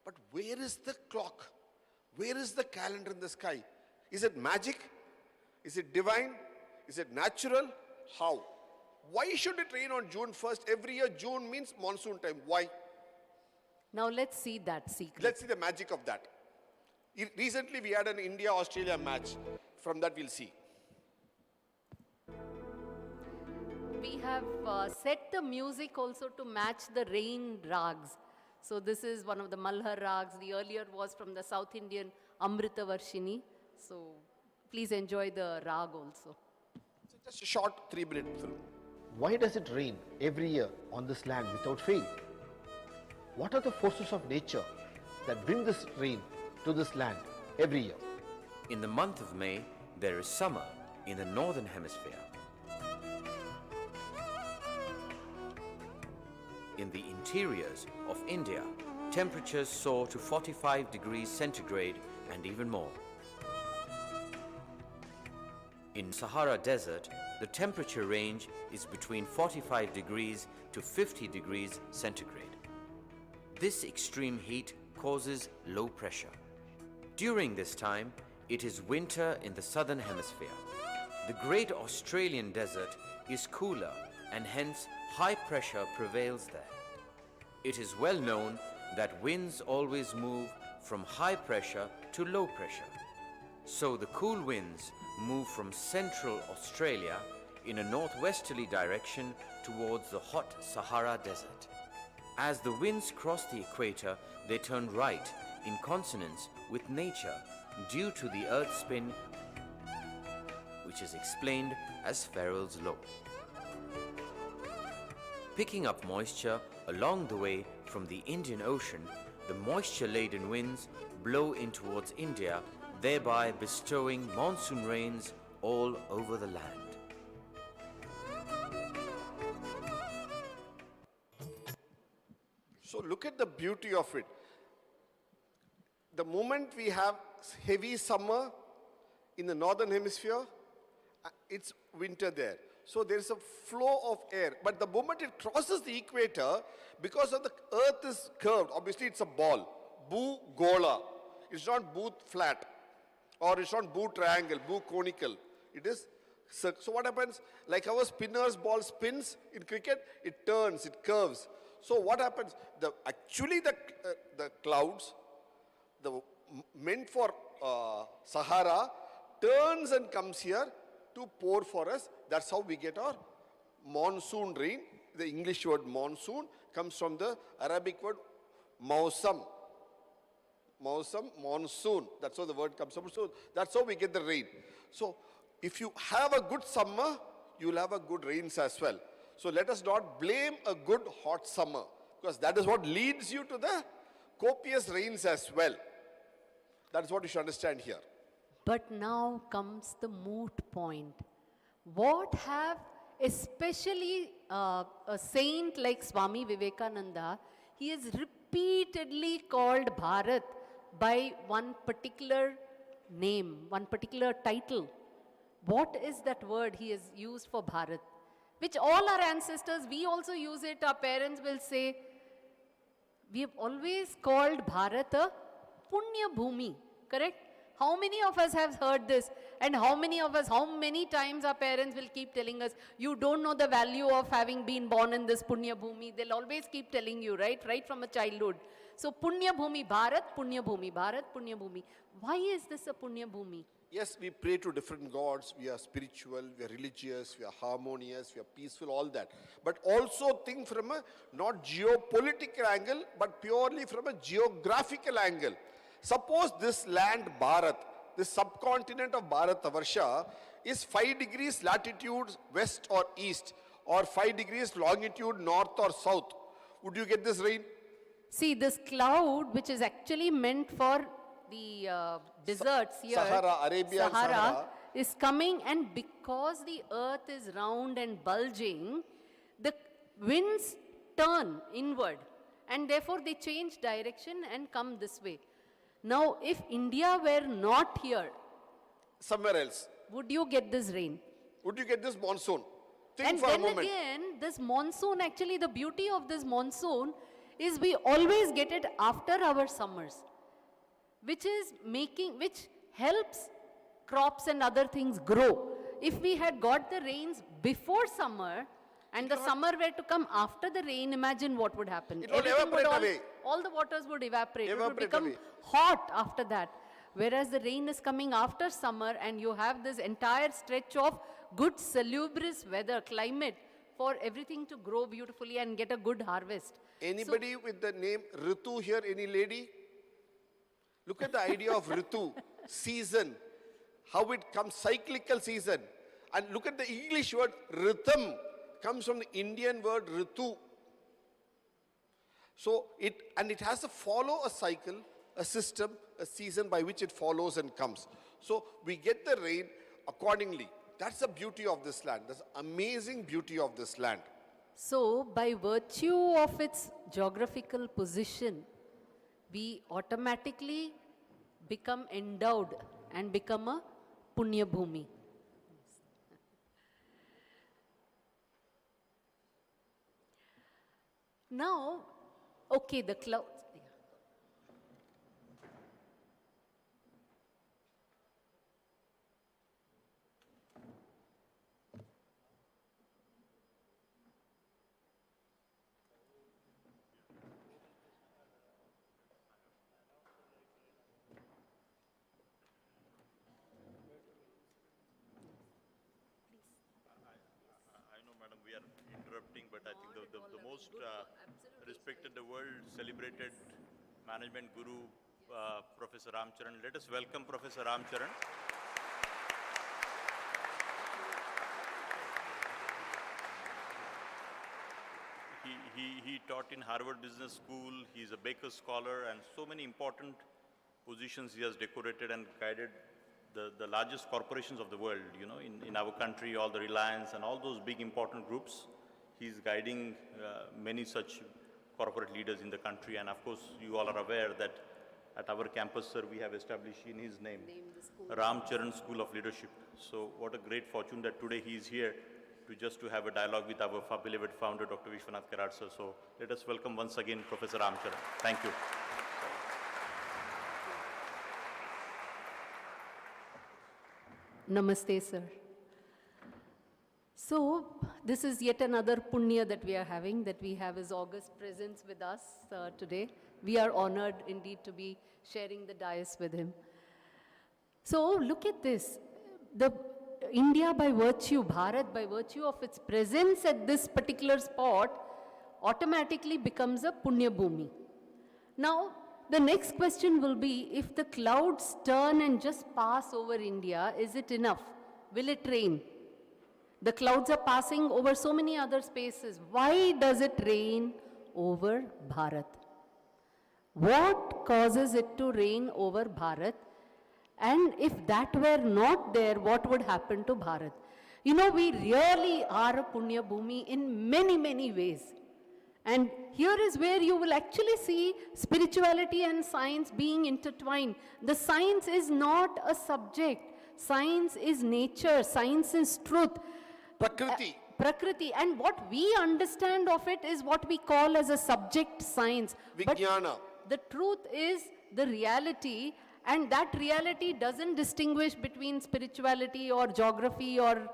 Speaker 5: But where is the clock? Where is the calendar in the sky? Is it magic? Is it divine? Is it natural? How? Why should it rain on June 1st? Every year June means monsoon time. Why?
Speaker 4: Now let's see that secret.
Speaker 5: Let's see the magic of that. Recently we had an India-Australia match. From that we'll see.
Speaker 4: We have set the music also to match the rain rags. So this is one of the Malhar rags. The earlier was from the South Indian Amrita Varshini. So please enjoy the rag also.
Speaker 5: Just a short 3-minute film.
Speaker 6: Why does it rain every year on this land without fail? What are the forces of nature that bring this rain to this land every year?
Speaker 7: In the month of May, there is summer in the northern hemisphere. In the interiors of India, temperatures soar to 45 degrees centigrade and even more. In Sahara Desert, the temperature range is between 45 degrees to 50 degrees centigrade. This extreme heat causes low pressure. During this time, it is winter in the southern hemisphere. The Great Australian Desert is cooler and hence high pressure prevails there. It is well known that winds always move from high pressure to low pressure. So the cool winds move from central Australia in a northwesterly direction towards the hot Sahara Desert. As the winds cross the equator, they turn right in consonance with nature due to the Earth's spin, which is explained as Ferrel's law. Picking up moisture along the way from the Indian Ocean, the moisture-laden winds blow in towards India, thereby bestowing monsoon rains all over the land.
Speaker 5: So look at the beauty of it. The moment we have heavy summer in the northern hemisphere, it's winter there. So there's a flow of air. But the moment it crosses the equator, because of the earth is curved, obviously it's a ball, boo gola. It's not boo flat, or it's not boo triangle, boo conical. It is circle. So what happens? Like our spinner's ball spins in cricket, it turns, it curves. So what happens? Actually the clouds, meant for Sahara, turns and comes here to pour for us. That's how we get our monsoon rain. The English word monsoon comes from the Arabic word mausam. Mausam, monsoon. That's how the word comes from. So that's how we get the rain. So if you have a good summer, you'll have a good rains as well. So let us not blame a good hot summer, because that is what leads you to the copious rains as well. That is what you should understand here.
Speaker 4: But now comes the moot point. What have, especially a saint like Swami Vivekananda, he is repeatedly called Bharat by one particular name, one particular title. What is that word he has used for Bharat? Which all our ancestors, we also use it, our parents will say, we have always called Bharat a Punya Bhumi, correct? How many of us have heard this? And how many of us, how many times our parents will keep telling us, you don't know the value of having been born in this Punya Bhumi. They'll always keep telling you, right from a childhood. So Punya Bhumi, Bharat, Punya Bhumi, Bharat, Punya Bhumi. Why is this a Punya Bhumi?
Speaker 5: Yes, we pray to different gods, we are spiritual, we are religious, we are harmonious, we are peaceful, all that. But also think from a not geopolitical angle, but purely from a geographical angle. Suppose this land Bharat, this subcontinent of Bharatavarsha is 5 degrees latitude west or east, or 5 degrees longitude north or south. Would you get this rain?
Speaker 4: See, this cloud, which is actually meant for the deserts here,
Speaker 5: Sahara, Arabian Sahara,
Speaker 4: is coming, and because the earth is round and bulging, the winds turn inward and therefore they change direction and come this way. Now, if India were not here,
Speaker 5: somewhere else,
Speaker 4: would you get this rain?
Speaker 5: Would you get this monsoon? Think
Speaker 4: And
Speaker 5: for a
Speaker 4: then
Speaker 5: moment.
Speaker 4: again, this monsoon, actually the beauty of this monsoon is we always get it after our summers, which helps crops and other things grow. If we had got the rains before summer and the summer were to come after the rain, imagine what would happen.
Speaker 5: It will
Speaker 4: Everything
Speaker 5: evaporate
Speaker 4: would
Speaker 5: away.
Speaker 4: All the waters would evaporate. It would
Speaker 5: Evaporate
Speaker 4: become
Speaker 5: away.
Speaker 4: hot after that. Whereas the rain is coming after summer and you have this entire stretch of good salubrious weather, climate for everything to grow beautifully and get a good harvest.
Speaker 5: Anybody with the name Ritu here? Any lady? Look at the idea of Ritu, season, how it comes, cyclical season. And look at the English word rhythm, comes from the Indian word Ritu. So it has to follow a cycle, a system, a season by which it follows and comes. So we get the rain accordingly. That's the beauty of this land. That's the amazing beauty of this land.
Speaker 4: So, by virtue of its geographical position, we automatically become endowed and become a Punya Bhumi. Now, okay, the clouds.
Speaker 8: I know, madam, we are interrupting, but I think the most respected, the world celebrated management guru, Professor Ramcharan. Let us welcome Professor Ramcharan. He taught in Harvard Business School. He's a Baker Scholar, and so many important positions he has decorated and guided the largest corporations of the world, you know, in our country, all the Reliance and all those big important groups. He's guiding many such corporate leaders in the country. And of course, you all are aware that at our campus, sir, we have established in his name, Ramcharan School of Leadership. So what a great fortune that today he is here to have a dialogue with our beloved founder, Dr. Vishwanath Karad, sir. So let us welcome once again Professor Ramcharan. Thank you.
Speaker 4: Namaste, sir. So, this is yet another punya that we are having, that we have his august presence with us today. We are honored indeed to be sharing the dais with him. So, look at this. The India by virtue, Bharat by virtue of its presence at this particular spot, automatically becomes a punya bhumi. Now, the next question will be, if the clouds turn and just pass over India, is it enough? Will it rain? The clouds are passing over so many other spaces. Why does it rain over Bharat? What causes it to rain over Bharat? And if that were not there, what would happen to Bharat? You know, we really are a Punya Bhumi in many, many ways. And here is where you will actually see spirituality and science being intertwined. The science is not a subject. Science is nature. Science is truth.
Speaker 5: Prakriti.
Speaker 4: Prakriti. And what we understand of it is what we call as a subject science.
Speaker 5: Vijnana.
Speaker 4: But the truth is the reality, and that reality doesn't distinguish between spirituality or geography or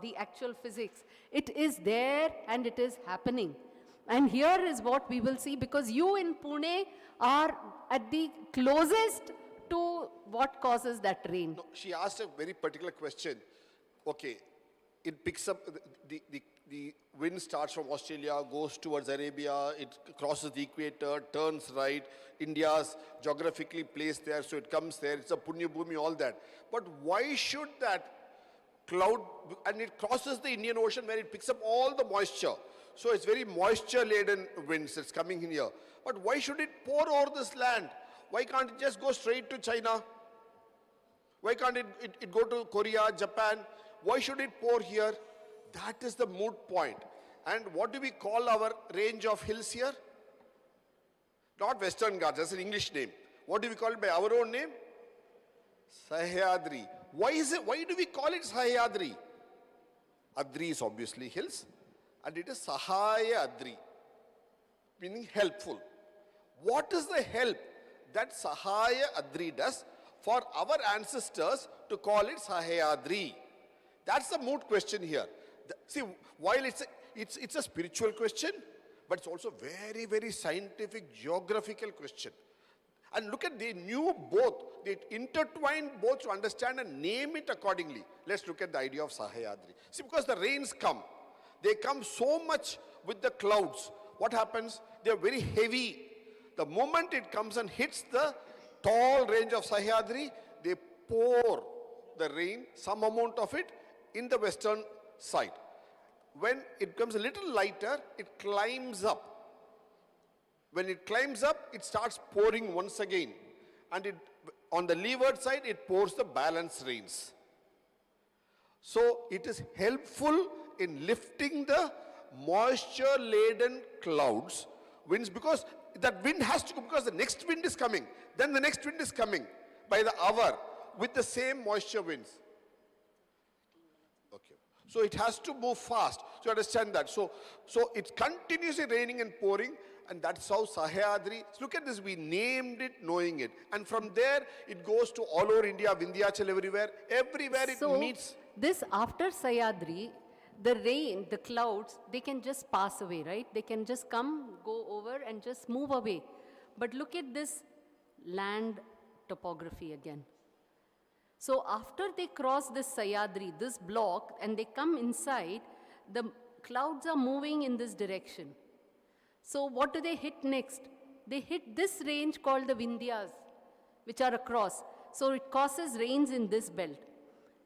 Speaker 4: the actual physics. It is there and it is happening. And here is what we will see, because you in Pune are at the closest to what causes that rain.
Speaker 5: No, she asked a very particular question. Okay, it picks up, the wind starts from Australia, goes towards Arabia, it crosses the equator, turns right, India's geographically placed there, so it comes there, it's a Punya Bhumi, all that. But why should that cloud, and it crosses the Indian Ocean where it picks up all the moisture. So it's very moisture-laden winds that's coming in here. But why should it pour over this land? Why can't it just go straight to China? Why can't it go to Korea, Japan? Why should it pour here? That is the moot point. And what do we call our range of hills here? Not Western Ghats, that's an English name. What do we call it by our own name? Sahyadri. Why do we call it Sahyadri? Adri is obviously hills. And it is Sahaya Adri, meaning helpful. What is the help that Sahaya Adri does for our ancestors to call it Sahayadri? That's the moot question here. See, while it's a spiritual question, but it's also very, very scientific, geographical question. And look at, they knew both, they intertwined both to understand and name it accordingly. Let's look at the idea of Sahayadri. See, because the rains come, they come so much with the clouds. What happens? they are very heavy. The moment it comes and hits the tall range of Sahyadri, they pour the rain, some amount of it, in the western side. When it becomes a little lighter, it climbs up. When it climbs up, it starts pouring once again. And on the leeward side, it pours the balance rains. So it is helpful in lifting the moisture-laden clouds, winds, because that wind has to go, because the next wind is coming. Then the next wind is coming by the hour with the same moisture winds. Okay. So it has to move fast. So you understand that. So it's continuously raining and pouring, and that's how Sahyadri, look at this, we named it knowing it. And from there, it goes to all over India, Vindhyachal everywhere. Everywhere it meets.
Speaker 4: This after Sahyadri, the rain, the clouds, they can just pass away, right? They can just come, go over and just move away. But look at this land topography again. So after they cross this Sahyadri, this block, and they come inside, the clouds are moving in this direction. So what do they hit next? They hit this range called the Vindhyas, which are across. So it causes rains in this belt.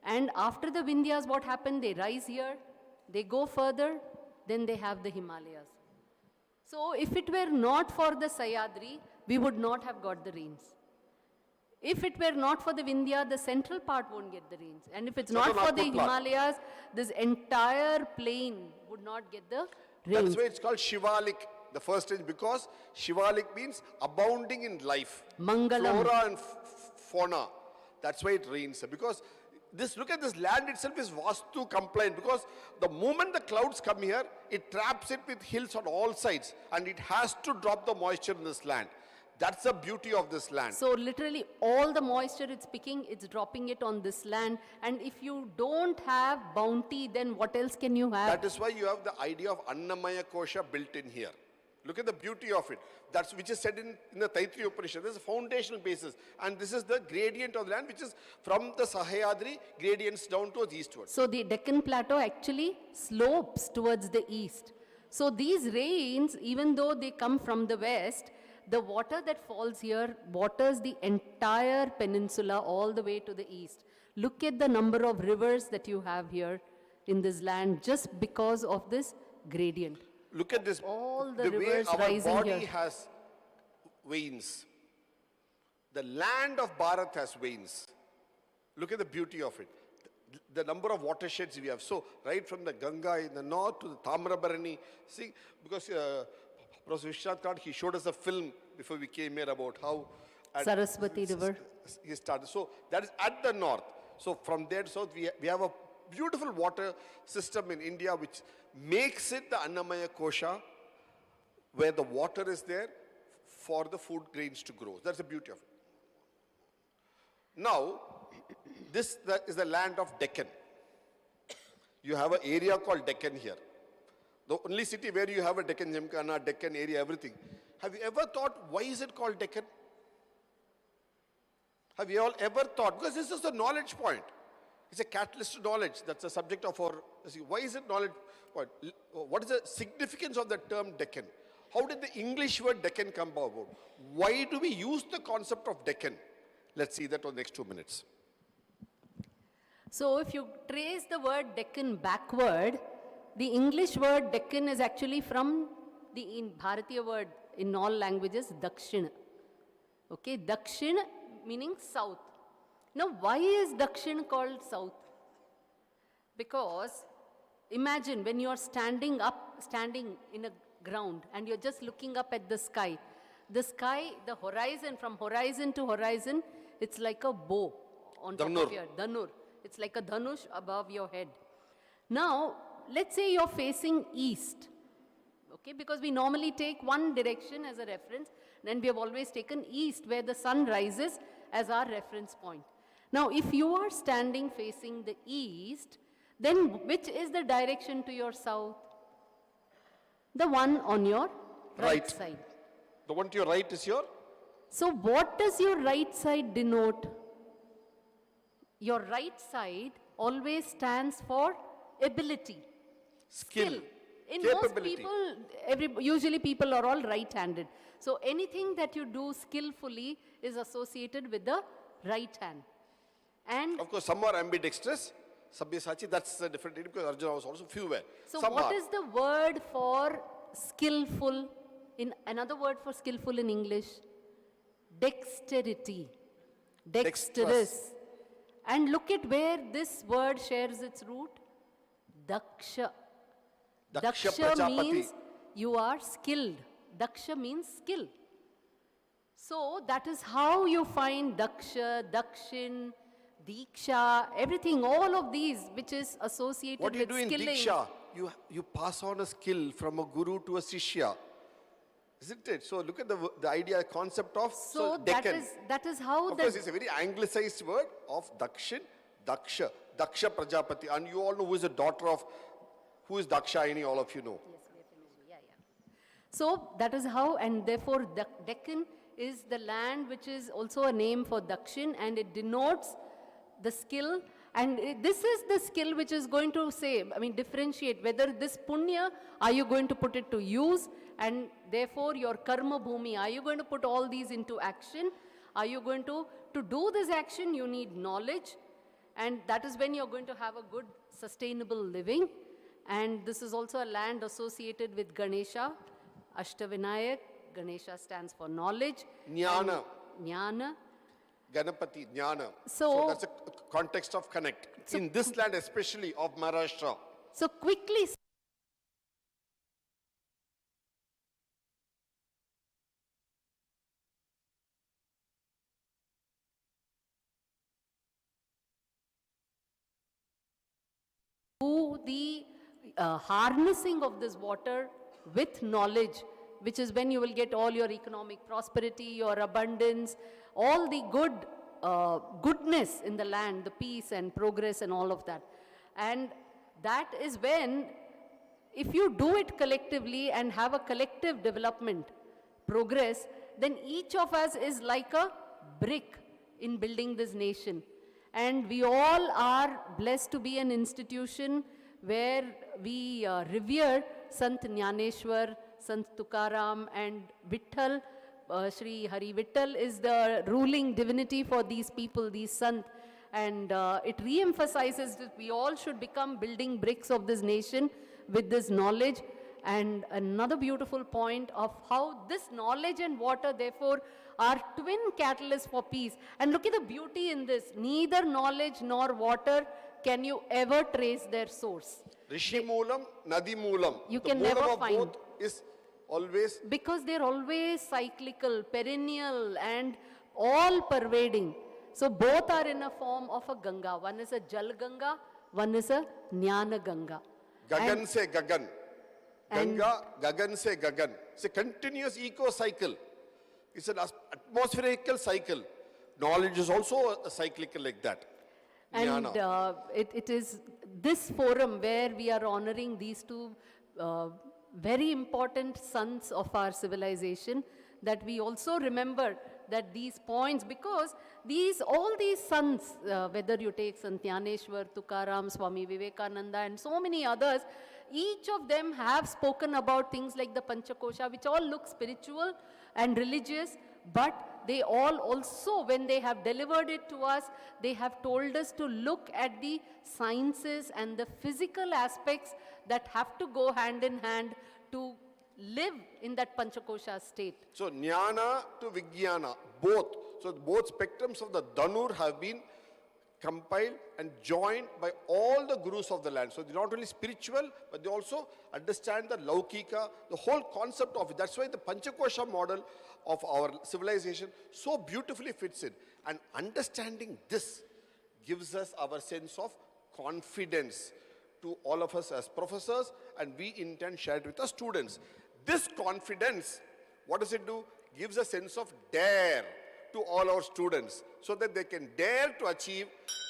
Speaker 4: And after the Vindhyas, what happened? They rise here, they go further, then they have the Himalayas. So if it were not for the Sahyadri, we would not have got the rains. If it were not for the Vindhya, the central part won't get the rains. And if it's not for the Himalayas, this entire plain would not get the rains.
Speaker 5: That's why it's called Shivalik, the first range, because Shivalik means abounding in life.
Speaker 4: Mangalam.
Speaker 5: Flora and fauna. That's why it rains. Because this, look at this land itself is Vastu compliant, because the moment the clouds come here, it traps it with hills on all sides, and it has to drop the moisture in this land. That's the beauty of this land.
Speaker 4: So literally all the moisture it's picking, it's dropping it on this land. And if you don't have bounty, then what else can you have?
Speaker 5: That is why you have the idea of Annamaya Kosha built in here. Look at the beauty of it. That's which is said in the Taittiriya Upanishad. This is a foundational basis. And this is the gradient of the land, which is from the Sahyadri gradients down towards eastward.
Speaker 4: So the Deccan Plateau actually slopes towards the east. So these rains, even though they come from the west, the water that falls here waters the entire peninsula all the way to the east. Look at the number of rivers that you have here in this land just because of this gradient.
Speaker 5: Look at this.
Speaker 4: All the
Speaker 5: way
Speaker 4: rivers
Speaker 5: our
Speaker 4: rising
Speaker 5: body
Speaker 4: here.
Speaker 5: has veins. The land of Bharat has veins. Look at the beauty of it. The number of watersheds we have. So, right from the Ganga in the north to the Tamrabarani. See, because Professor Vishwanath Kant, he showed us a film before we came here about how
Speaker 4: Saraswati River.
Speaker 5: He started. So, that is at the north. So, from there to south, we have a beautiful water system in India which makes it the Annamaya Kosha, where the water is there for the food grains to grow. That's the beauty of it. Now, this is the land of Deccan. You have an area called Deccan here. The only city where you have a Deccan Gymkhana, Deccan area, everything. Have you ever thought, why is it called Deccan? Have you all ever thought? Because this is the knowledge point. It's a catalyst to knowledge. That's the subject of our, why is it knowledge point? What is the significance of the term Deccan? How did the English word Deccan come about? Why do we use the concept of Deccan? Let's see that for the next 2 minutes.
Speaker 4: So if you trace the word Deccan backward, the English word Deccan is actually from the Bharatiya word in all languages, Dakshin. Okay, Dakshin meaning south. Now, why is Dakshin called south? Because imagine when you are standing in a ground and you're just looking up at the sky, the horizon, from horizon to horizon, it's like a bow on top of your Dhanur. It's like a Dhanush above your head. Now, let's say you're facing east, okay, because we normally take one direction as a reference, and we have always taken east where the sun rises as our reference point. Now, if you are standing facing the east, then which is the direction to your south? The one on your right side.
Speaker 5: The one to your right is your?
Speaker 4: So what does your right side denote? Your right side always stands for ability. Skill. In most
Speaker 5: Capability.
Speaker 4: people, usually people are all right-handed. So anything that you do skillfully is associated with the right hand. And
Speaker 5: Of course, some are ambidextrous. Sabyasachi, that's a different thing because Arjuna was also few were.
Speaker 4: so
Speaker 5: Some
Speaker 4: what
Speaker 5: are.
Speaker 4: is the word for skillful? In another word for skillful in English? Dexterity. Dexterous. And look at where this word shares its root. Daksha.
Speaker 5: Daksha
Speaker 4: Daksha
Speaker 5: Prajapati.
Speaker 4: means you are skilled. Daksha means skill. So that is how you find Daksha, Dakshin, Diksha, everything, all of these which is associated
Speaker 5: What do you
Speaker 4: with
Speaker 5: do in
Speaker 4: skilling.
Speaker 5: Diksha? You pass on a skill from a guru to a Sishya. Isn't it? So look at the idea, concept of
Speaker 4: So
Speaker 5: Deccan.
Speaker 4: that is how
Speaker 5: Of course, it's a very anglicized word of Dakshin, Daksha, Daksha Prajapati. And you all know who is the daughter of, who is Dakshayani, all of you know.
Speaker 4: So that is how, and therefore Deccan is the land which is also a name for Dakshin, and it denotes the skill. And this is the skill which is going to say, differentiate whether this punya, are you going to put it to use? And therefore your karma bhumi, are you going to put all these into action? Are you going to do this action, you need knowledge. And that is when you're going to have a good sustainable living. And this is also a land associated with Ganesha, Ashtavinayak. Ganesha stands for knowledge.
Speaker 5: Jnana.
Speaker 4: Jnana.
Speaker 5: Ganapati, Jnana.
Speaker 4: So
Speaker 5: that's a context of connect. In this land especially of Maharashtra.
Speaker 4: So quickly, do the harnessing of this water with knowledge, which is when you will get all your economic prosperity, your abundance, all the goodness in the land, the peace and progress and all of that. And that is when, if you do it collectively and have a collective development, progress, then each of us is like a brick in building this nation. And we all are blessed to be an institution where we revere Sant Dnyaneshwara, Sant Tukaram and Vitthal. Shree Hari Vitthal is the ruling divinity for these people, these Sant. And it re-emphasizes that we all should become building bricks of this nation with this knowledge. And another beautiful point of how this knowledge and water, therefore, are twin catalysts for peace. And look at the beauty in this. Neither knowledge nor water can you ever trace their source.
Speaker 5: Rishi Moolam, Nadi Moolam.
Speaker 4: You
Speaker 5: The
Speaker 4: can
Speaker 5: moolam
Speaker 4: never
Speaker 5: of
Speaker 4: find.
Speaker 5: both is always
Speaker 4: Because they're always cyclical, perennial, and all pervading. So both are in a form of a Ganga. One is a Jal Ganga, one is a Jnana Ganga.
Speaker 5: Gagan se Gagan. Ganga, Gagan se Gagan. It's a continuous eco cycle. It's an atmospherical cycle. Knowledge is also a cyclical like that.
Speaker 4: And
Speaker 5: Jnana.
Speaker 4: it is this forum where we are honoring these two very important sons of our civilization, that we also remember that these points, because all these sons, whether you take Sant Dnyaneshwara, Tukaram, Swami Vivekananda and so many others, each of them have spoken about things like the Panchakosha, which all look spiritual and religious, but they all also, when they have delivered it to us, they have told us to look at the sciences and the physical aspects that have to go hand in hand to live in that Panchakosha state.
Speaker 5: So Jnana to Vijnana, both. So both spectrums of the Dhanur have been compiled and joined by all the gurus of the land. So they're not only spiritual, but they also understand the Laukika, the whole concept of it. That's why the Panchakosha model of our civilization so beautifully fits in. And understanding this gives us our sense of confidence to all of us as professors, and we in turn share it with our students. This confidence, what does it do? Gives a sense of dare to all our students, so that they can dare to achieve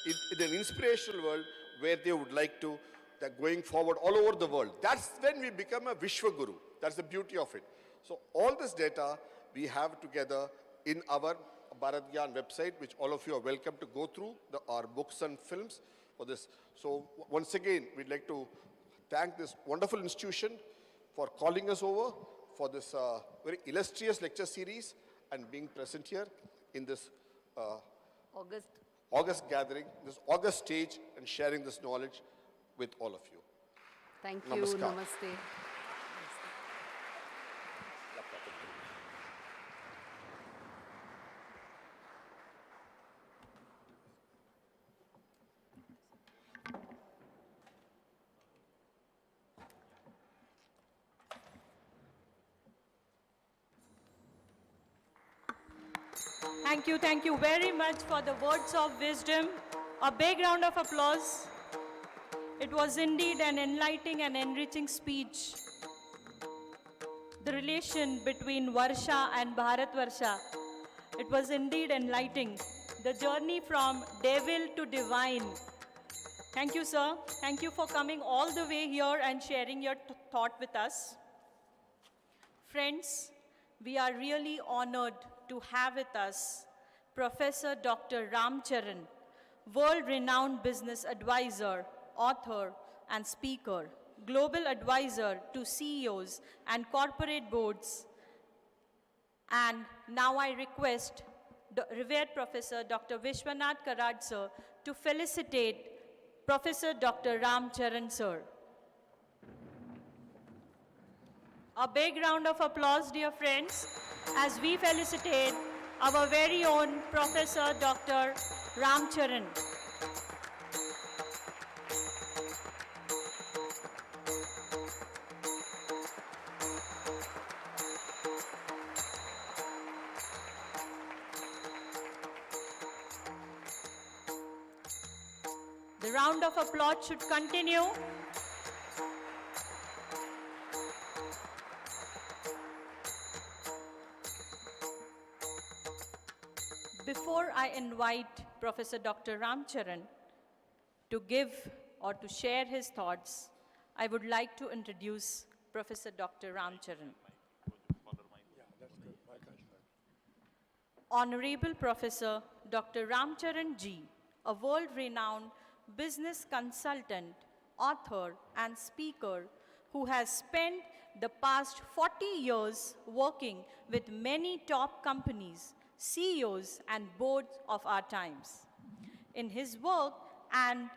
Speaker 5: in an inspirational world where they would like to, they're going forward all over the world. That's when we become a Vishwaguru. That's the beauty of it. So all this data we have together in our Bharat Gyan website, which all of you are welcome to go through, our books and films for this. So once again, we'd like to thank this wonderful institution for calling us over for this very illustrious lecture series and being present here in this August gathering, this August stage, and sharing this knowledge with all of you.
Speaker 4: Thank you.
Speaker 5: Namaskar.
Speaker 4: Namaste.
Speaker 1: Thank you very much for the words of wisdom. A big round of applause. It was indeed an enlightening and enriching speech. The relation between Varsha and Bharatvarsha, it was indeed enlightening. The journey from devil to divine. Thank you, sir. Thank you for coming all the way here and sharing your thought with us. Friends, we are really honored to have with us Professor Dr. Ramcharan, world-renowned business advisor, author, and speaker, global advisor to CEOs and corporate boards. And now I request the revered Professor Dr. Vishwanath Karad sir to felicitate Professor Dr. Ramcharan sir. A big round of applause, dear friends, as we felicitate our very own Professor Dr. Ramcharan. The round of applause should continue. Before I invite Professor Dr. Ramcharan to give or to share his thoughts, I would like to introduce Professor Dr. Ramcharan. Honorable Professor Dr. Ramcharan Ji, a world-renowned business consultant, author, and speaker who has spent the past 40 years working with many top companies, CEOs, and boards of our times. In his work and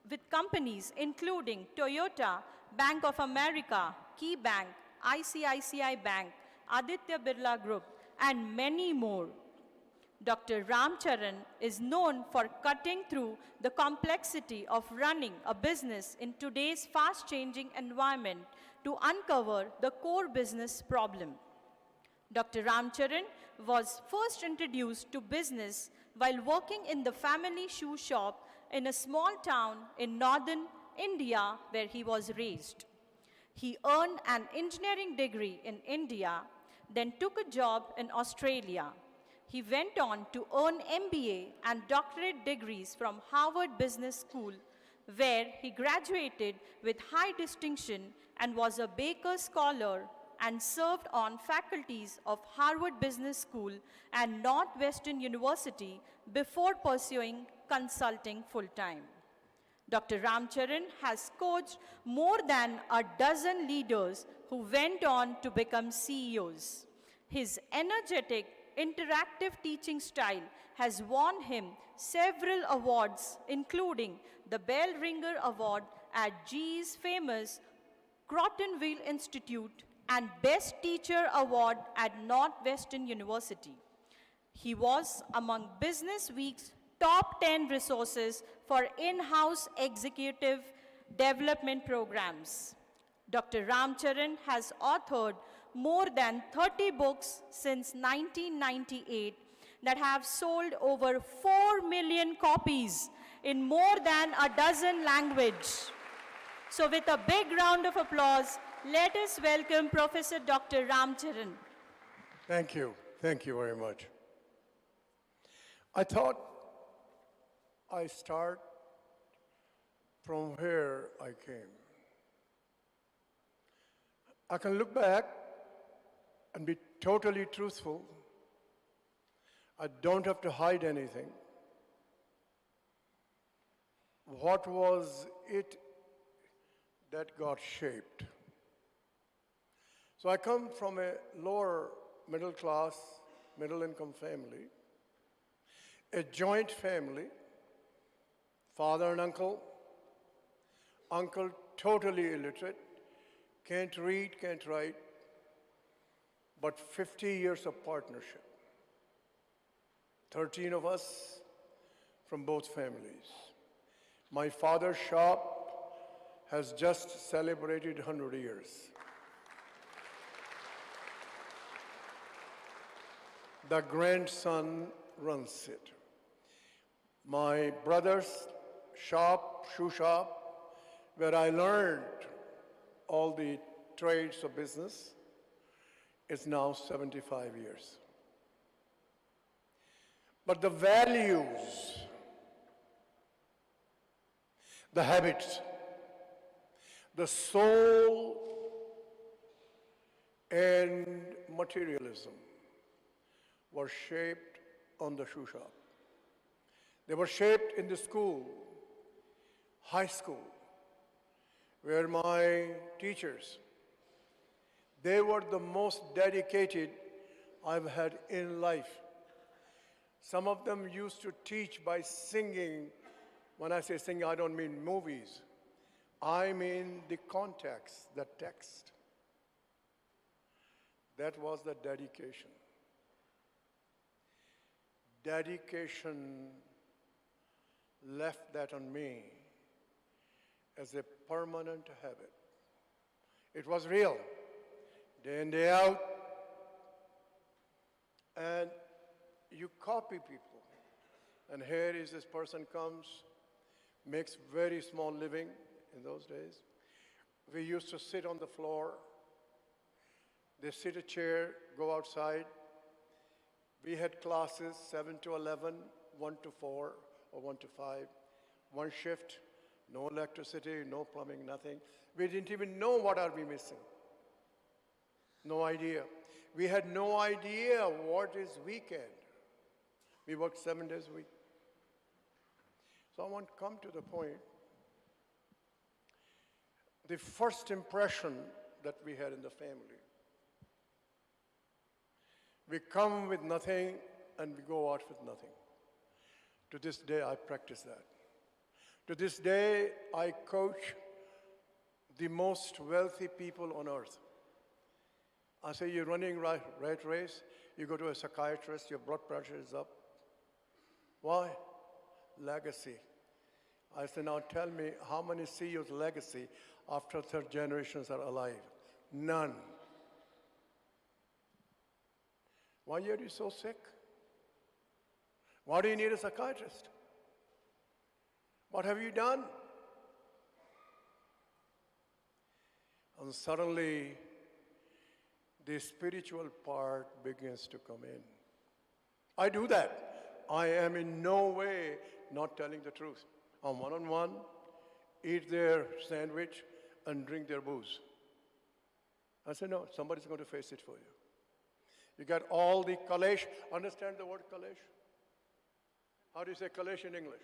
Speaker 1: with companies including Toyota, Bank of America, Key Bank, ICICI Bank, Aditya Birla Group, and many more, Dr. Ramcharan is known for cutting through the complexity of running a business in today's fast-changing environment to uncover the core business problem. Dr. Ramcharan was first introduced to business while working in the family shoe shop in a small town in northern India where he was raised. He earned an engineering degree in India, then took a job in Australia. He went on to earn MBA and doctorate degrees from Harvard Business School, where he graduated with high distinction and was a Baker Scholar and served on faculties of Harvard Business School and Northwestern University before pursuing consulting full-time. Dr. Ramcharan has coached more than a dozen leaders who went on to become CEOs. His energetic, interactive teaching style has won him several awards, including the Bell Ringer Award at GE's famous Crotonville Institute and Best Teacher Award at Northwestern University. He was among Business Week's top 10 resources for in-house executive development programs. Dr. Ramcharan has authored more than 30 books since 1998 that have sold over 4 million copies in more than a dozen languages. So with a big round of applause, let us welcome Professor Dr. Ramcharan.
Speaker 9: Thank you. Thank you very much. I thought I start from where I came. I can look back and be totally truthful. I don't have to hide anything. What was it that got shaped. So I come from a lower middle class, middle income family, a joint family, father and uncle, uncle totally illiterate, can't read, can't write, but 50 years of partnership. 13 of us from both families. My father's shop has just celebrated 100 years. The grandson runs it. My brother's shop, shoe shop, where I learned all the trades of business, is now 75 years. But the values, the habits, the soul, and materialism were shaped on the shoe shop. They were shaped in the school, high school, where my teachers, they were the most dedicated I've had in life. Some of them used to teach by singing. When I say singing, I don't mean movies. I mean the context, the text. That was the dedication. Dedication left that on me as a permanent habit. It was real, day in, day out. And you copy people. And here is this person comes, makes very small living in those days. We used to sit on the floor. They sit a chair, go outside. We had classes 7 to 11, 1 to 4, or 1 to 5. One shift, no electricity, no plumbing, nothing. We didn't even know what are we missing. No idea. We had no idea what is weekend. We worked 7 days a week. So I want to come to the point. The first impression that we had in the family. We come with nothing and we go out with nothing. To this day, I practice that. To this day, I coach the most wealthy people on earth. I say, you're running rat race, you go to a psychiatrist, your blood pressure is up. Why? Legacy. I say, now tell me, how many CEOs' legacy after third generations are alive? None. Why are you so sick? Why do you need a psychiatrist? What have you done? And suddenly, the spiritual part begins to come in. I do that. I am in no way not telling the truth. I'm one-on-one, eat their sandwich, and drink their booze. I said, no, somebody's going to face it for you. You got all the kalesh. Understand the word kalesh? How do you say kalesh in English?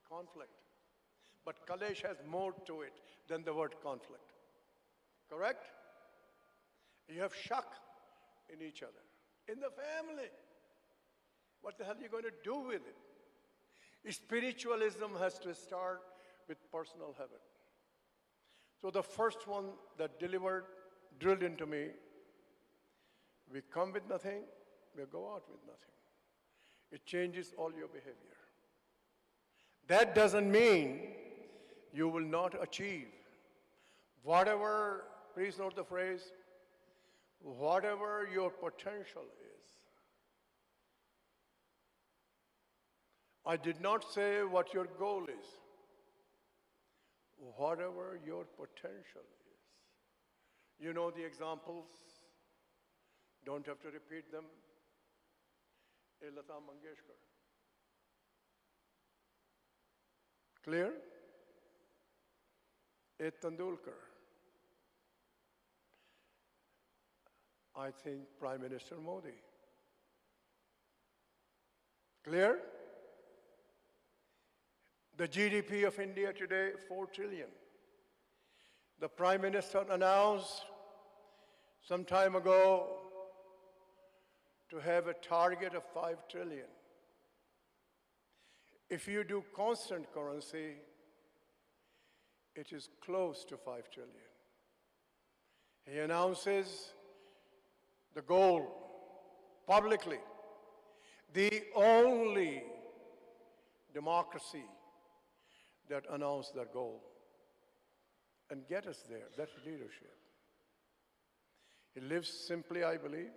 Speaker 9: Conflict. But kalesh has more to it than the word conflict. Correct? You have shak in each other, in the family. What the hell are you going to do with it? Spiritualism has to start with personal habit. So the first one that drilled into me, we come with nothing, we go out with nothing. It changes all your behavior. That doesn't mean you will not achieve whatever, please note the phrase, whatever your potential is. I did not say what your goal is. Whatever your potential is. You know the examples. Don't have to repeat them. Lata Mangeshkar. Clear? A Tendulkar. I think Prime Minister Modi. Clear? The GDP of India today, 4 trillion. The Prime Minister announced some time ago to have a target of 5 trillion. If you do constant currency, it is close to 5 trillion. He announces the goal publicly. The only democracy that announced that goal and get us there. That's leadership. He lives simply, I believe.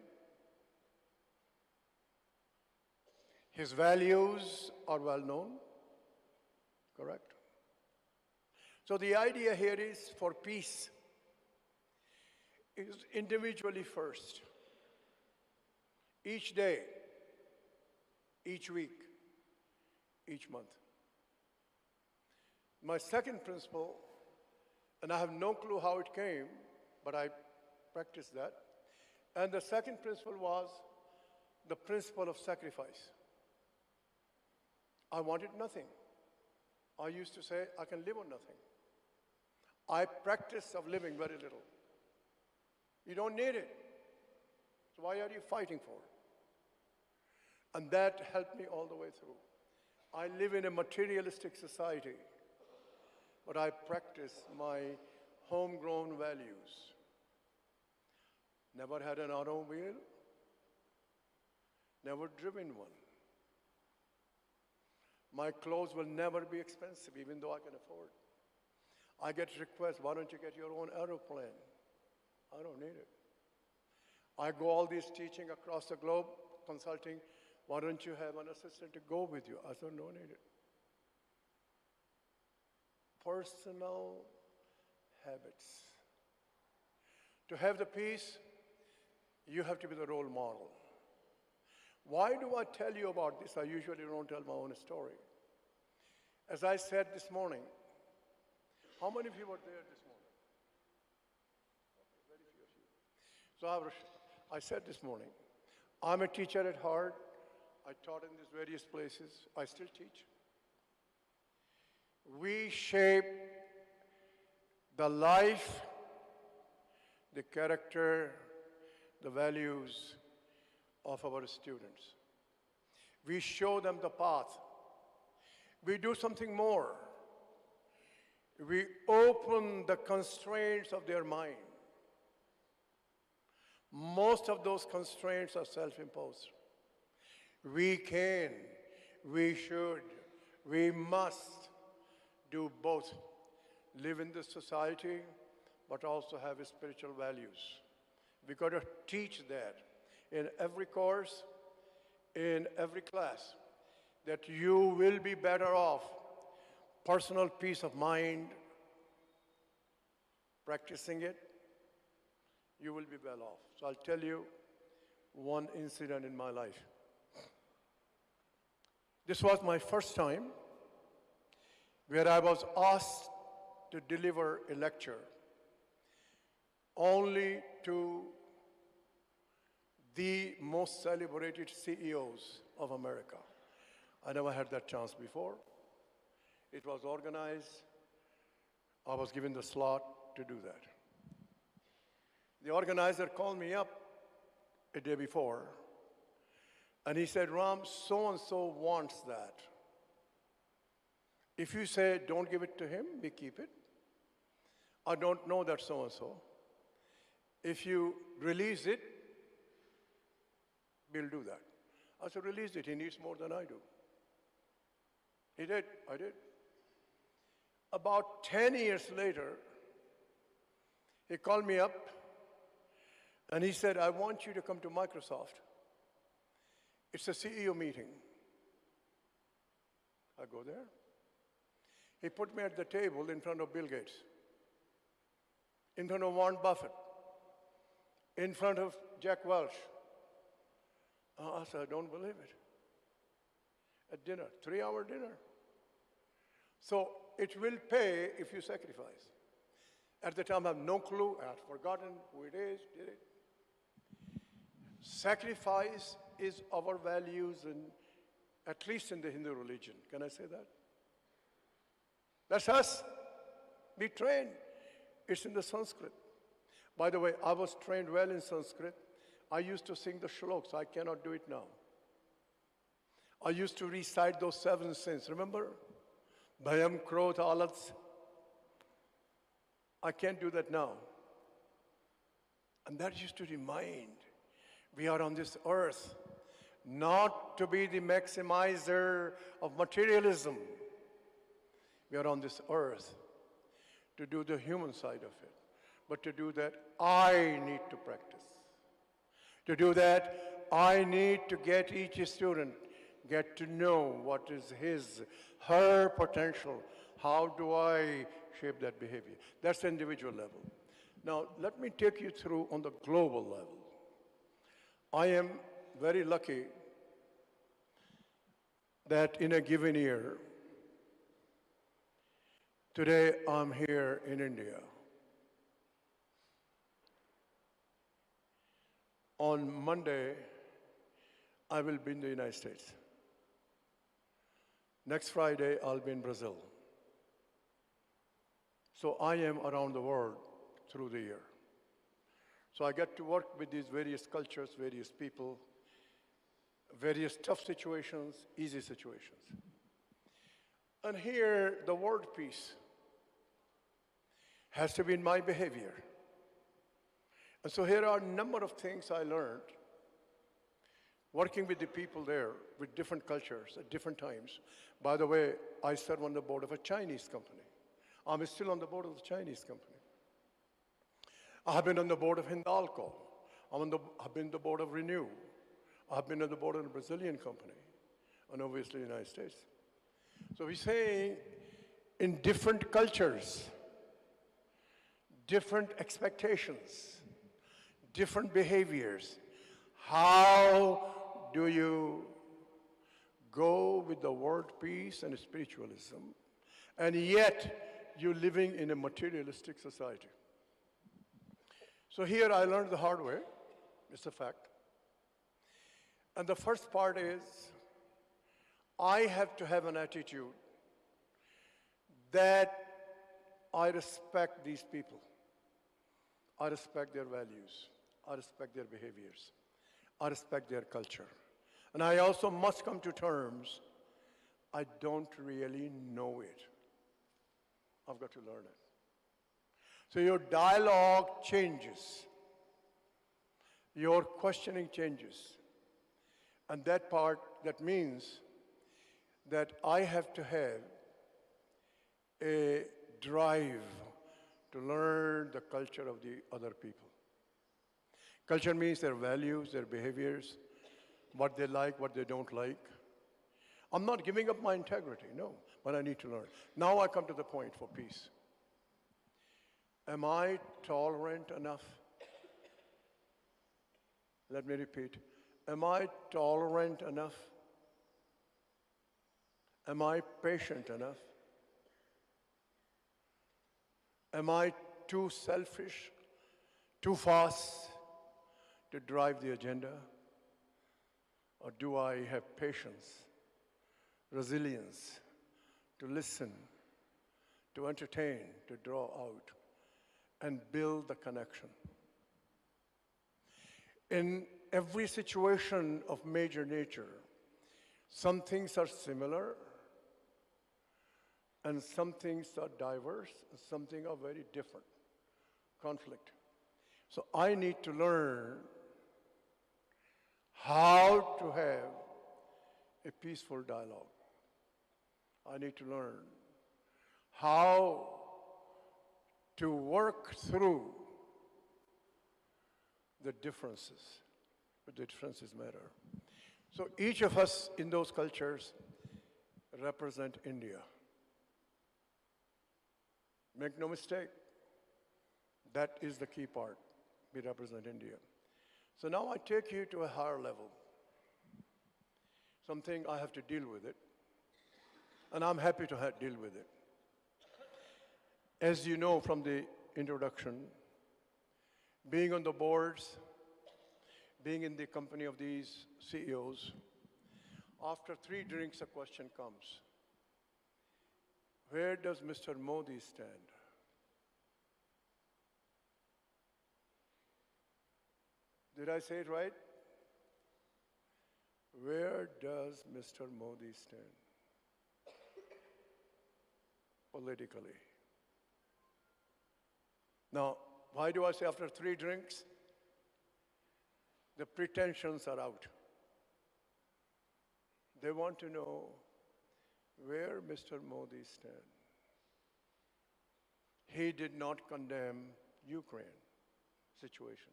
Speaker 9: His values are well known, correct? So the idea here is for peace is individually first. Each day, each week, each month. My second principle, and I have no clue how it came, but I practiced that. And the second principle was the principle of sacrifice. I wanted nothing. I used to say, I can live on nothing. I practice of living very little. You don't need it. So why are you fighting for it? And that helped me all the way through. I live in a materialistic society, but I practice my homegrown values. Never had an automobile, never driven one. My clothes will never be expensive, even though I can afford. I get requests, why don't you get your own aeroplane? I don't need it. I go all these teaching across the globe, consulting, why don't you have an assistant to go with you? I said, no need it. Personal habits. To have the peace, you have to be the role model. Why do I tell you about this? I usually don't tell my own story. As I said this morning, how many of you were there this morning? Okay, very few of you. So I said this morning, I'm a teacher at heart. I taught in these various places. I still teach. We shape the life, the character, the values of our students. We show them the path. We do something more. We open the constraints of their mind. Most of those constraints are self-imposed. We can, we should, we must do both. Live in this society, but also have spiritual values. We've got to teach that in every course, in every class, that you will be better off. Personal peace of mind, practicing it, you will be well off. So I'll tell you one incident in my life. This was my first time where I was asked to deliver a lecture only to the most celebrated CEOs of America. I never had that chance before. It was organized. I was given the slot to do that. The organizer called me up a day before, and he said, Ram, so-and-so wants that. If you say, don't give it to him, we keep it. I don't know that so-and-so. If you release it, we'll do that. I said, release it. He needs more than I do. He did. I did. About 10 years later, he called me up, and he said, I want you to come to Microsoft. It's a CEO meeting. I go there. He put me at the table in front of Bill Gates, in front of Warren Buffett, in front of Jack Welch. I said, I don't believe it. At dinner, 3-hour dinner. So it will pay if you sacrifice. At the time, I have no clue. I had forgotten who it is, did it. Sacrifice is our values, at least in the Hindu religion. Can I say that? That's us. Be trained. It's in the Sanskrit. By the way, I was trained well in Sanskrit. I used to sing the shlokas. I cannot do it now. I used to recite those 7 sins. Remember? Bhayam, Krodh, Alats. I can't do that now. And that used to remind we are on this earth not to be the maximizer of materialism. We are on this earth to do the human side of it. But to do that, I need to practice. To do that, I need to get each student, get to know what is his, her potential. How do I shape that behavior? That's the individual level. Now, let me take you through on the global level. I am very lucky that in a given year, today I'm here in India. On Monday, I will be in the United States. Next Friday, I'll be in Brazil. So I am around the world through the year. So I get to work with these various cultures, various people, various tough situations, easy situations. And here, the word peace has to be in my behavior. And so here are a number of things I learned working with the people there with different cultures at different times. By the way, I serve on the board of a Chinese company. I'm still on the board of the Chinese company. I have been on the board of Hindalco. I've been on the board of Renew. I've been on the board of a Brazilian company, and obviously the United States. So we're saying in different cultures, different expectations, different behaviors, how do you go with the word peace and spiritualism, and yet you're living in a materialistic society? So here I learned the hard way. It's a fact. And the first part is, I have to have an attitude that I respect these people. I respect their values. I respect their behaviors. I respect their culture. And I also must come to terms, I don't really know it. I've got to learn it. So your dialogue changes. Your questioning changes. And that part, that means that I have to have a drive to learn the culture of the other people. Culture means their values, their behaviors, what they like, what they don't like. I'm not giving up my integrity, no, but I need to learn. Now I come to the point for peace. Am I tolerant enough? Let me repeat. Am I tolerant enough? Am I patient enough? Am I too selfish, too fast to drive the agenda? Or do I have patience, resilience, to listen, to entertain, to draw out, and build the connection? In every situation of major nature, some things are similar, and some things are diverse, and some things are very different. Conflict. So I need to learn how to have a peaceful dialogue. I need to learn how to work through the differences, but the differences matter. So each of us in those cultures represent India. Make no mistake, that is the key part. We represent India. So now I take you to a higher level. Something I have to deal with it, and I'm happy to deal with it. As you know from the introduction, being on the boards, being in the company of these CEOs, after 3 drinks, a question comes. Where does Mr. Modi stand? Did I say it right? Where does Mr. Modi stand politically? Now, why do I say after 3 drinks? The pretensions are out. They want to know where Mr. Modi stands. He did not condemn Ukraine situation.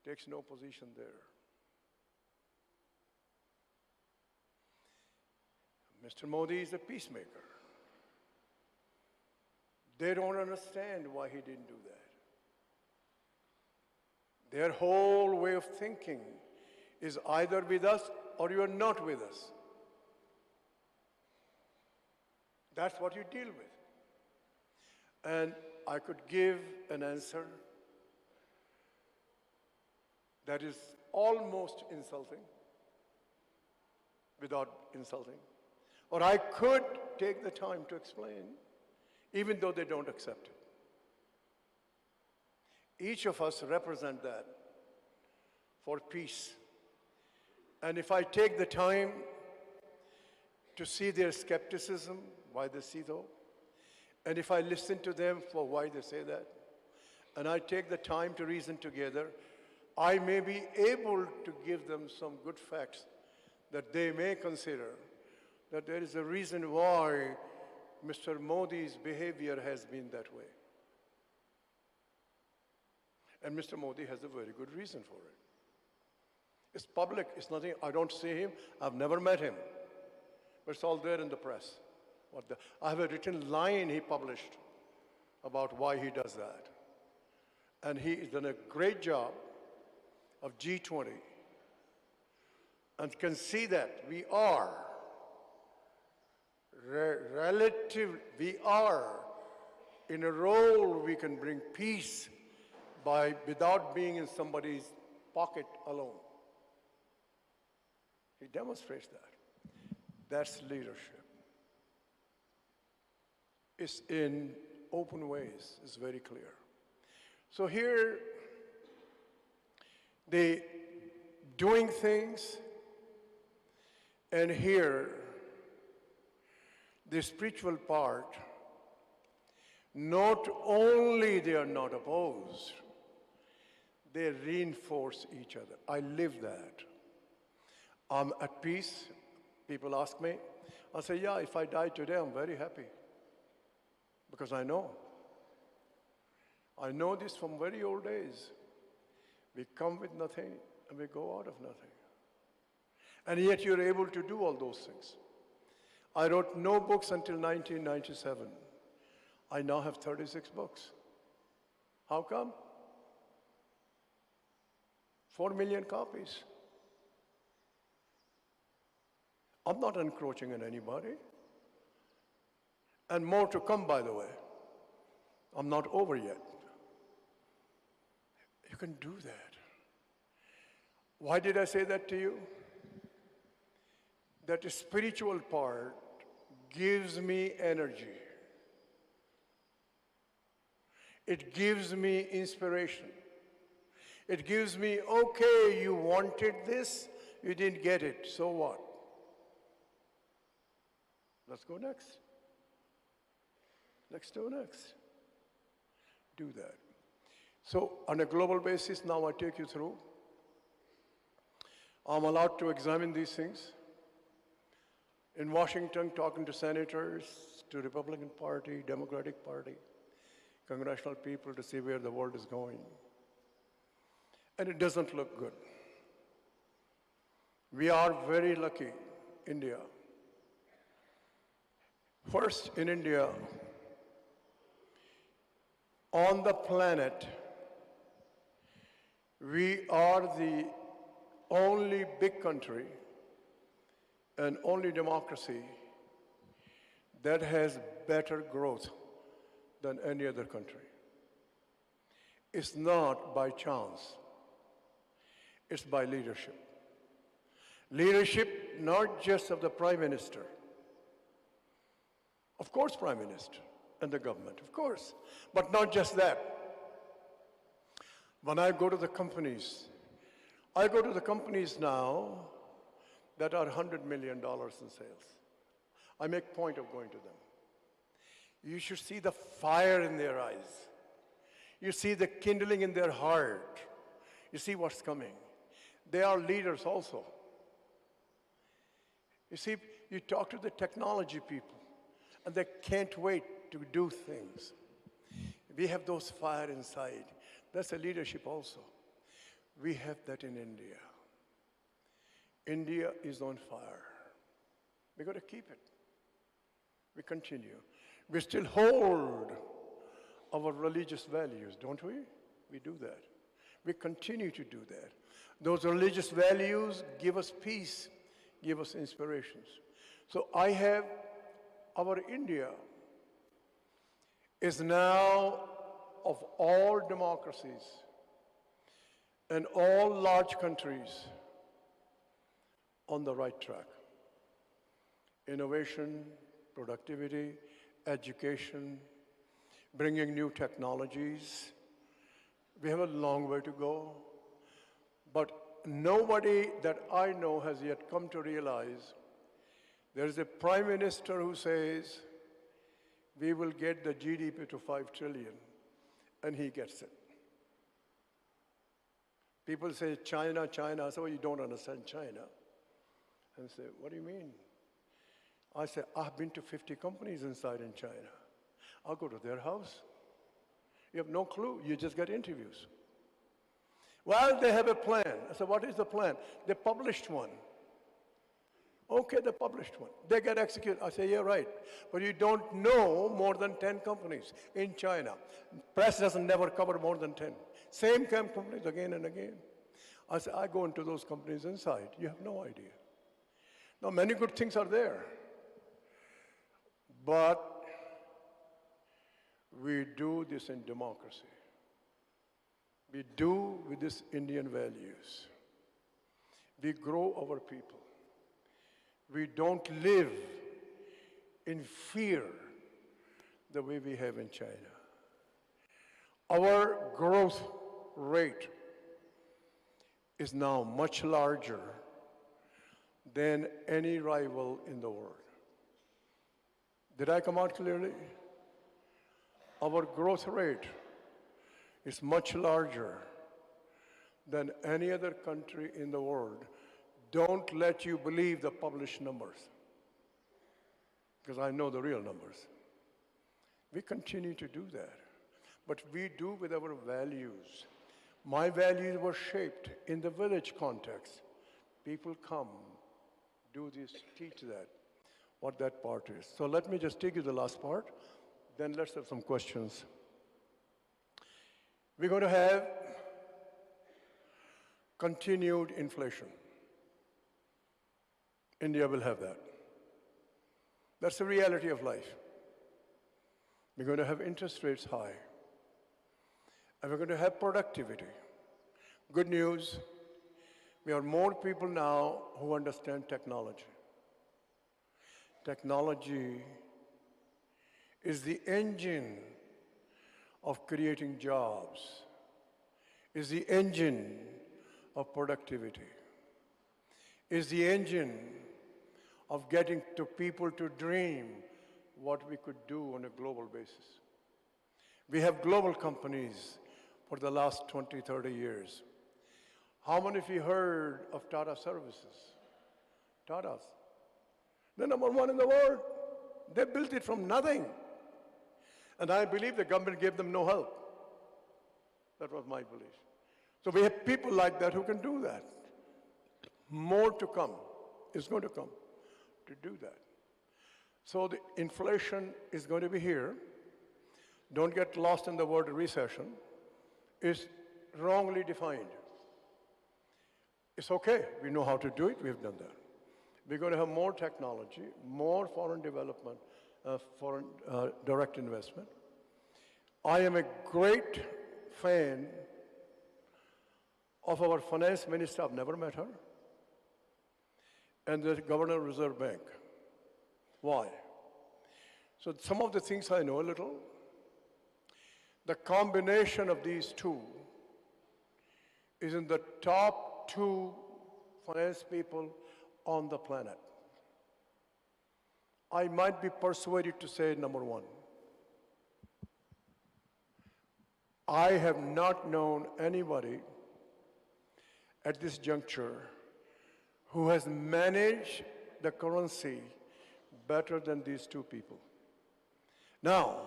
Speaker 9: Takes no position there. Mr. Modi is a peacemaker. They don't understand why he didn't do that. Their whole way of thinking is either with us or you are not with us. That's what you deal with. And I could give an answer that is almost insulting, without insulting. Or I could take the time to explain, even though they don't accept it. Each of us represent that for peace. And if I take the time to see their skepticism, why they see though, and if I listen to them for why they say that, and I take the time to reason together, I may be able to give them some good facts that they may consider that there is a reason why Mr. Modi's behavior has been that way. And Mr. Modi has a very good reason for it. It's public, it's nothing, I don't see him, I've never met him. But it's all there in the press. I have a written line he published about why he does that. And he has done a great job of G20 and can see that we are we are in a role we can bring peace without being in somebody's pocket alone. He demonstrates that. That's leadership. It's in open ways, it's very clear. So here, they doing things, and here, the spiritual part, not only they are not opposed, they reinforce each other. I live that. I'm at peace. People ask me. I say, yeah, if I die today, I'm very happy. Because I know. I know this from very old days. We come with nothing and we go out of nothing. And yet you're able to do all those things. I wrote no books until 1997. I now have 36 books. How come? 4 million copies. I'm not encroaching on anybody. And more to come, by the way. I'm not over yet. You can do that. Why did I say that to you? That spiritual part gives me energy. It gives me inspiration. It gives me, okay, you wanted this, you didn't get it, so what? Let's go next. Let's do next. Do that. So on a global basis, now I take you through. I'm allowed to examine these things. In Washington, talking to senators, to Republican Party, Democratic Party, congressional people to see where the world is going. And it doesn't look good. We are very lucky, India. First, in India, on the planet, we are the only big country and only democracy that has better growth than any other country. It's not by chance. It's by leadership. Leadership not just of the Prime Minister, Of course, Prime Minister and the government, of course. But not just that. When I go to the companies, I go to the companies now that are $100 million in sales. I make point of going to them. You should see the fire in their eyes. You see the kindling in their heart. You see what's coming. They are leaders also. You see, you talk to the technology people, and they can't wait to do things. We have those fire inside. That's a leadership also. We have that in India. India is on fire. We've got to keep it. We continue. We still hold our religious values, don't we? We do that. We continue to do that. Those religious values give us peace, give us inspirations. So I have our India is now, of all democracies and all large countries, on the right track. Innovation, productivity, education, bringing new technologies. We have a long way to go, but nobody that I know has yet come to realize there is a prime minister who says we will get the GDP to 5 trillion, and he gets it. People say, China, China. I say, well, you don't understand China. And say, what do you mean? I say, I've been to 50 companies inside in China. I'll go to their house. You have no clue. You just get interviews. Well, they have a plan. I said, what is the plan? They published one. Okay, they published one. They get executed. I say, yeah, right. But you don't know more than 10 companies in China. Press doesn't never cover more than 10. Same companies again and again. I say, I go into those companies inside. You have no idea. Now, many good things are there. But we do this in democracy. We do with these Indian values. We grow our people. We don't live in fear the way we have in China. Our growth rate is now much larger than any rival in the world. Did I come out clearly? Our growth rate is much larger than any other country in the world. Don't let you believe the published numbers, because I know the real numbers. We continue to do that, but we do with our values. My values were shaped in the village context. People come, do this, teach that, what that part is. So let me just take you the last part, then let's have some questions. We're going to have continued inflation. India will have that. That's the reality of life. We're going to have interest rates high. And we're going to have productivity. Good news, we have more people now who understand technology. Technology is the engine of creating jobs, is the engine of productivity, is the engine of getting to people to dream what we could do on a global basis. We have global companies for the last 20, 30 years. How many of you heard of Tata Services? Tata's. They're number one in the world. They built it from nothing. And I believe the government gave them no help. That was my belief. So we have people like that who can do that. More to come is going to come to do that. So the inflation is going to be here. Don't get lost in the word recession. It's wrongly defined. It's okay. We know how to do it. We've done that. We're going to have more technology, more foreign development, foreign direct investment. I am a great fan of our finance minister. I've never met her. And the governor of the Reserve Bank. Why? So some of the things I know a little. The combination of these two is in the top 2 finance people on the planet. I might be persuaded to say number 1. I have not known anybody at this juncture who has managed the currency better than these 2 people. Now,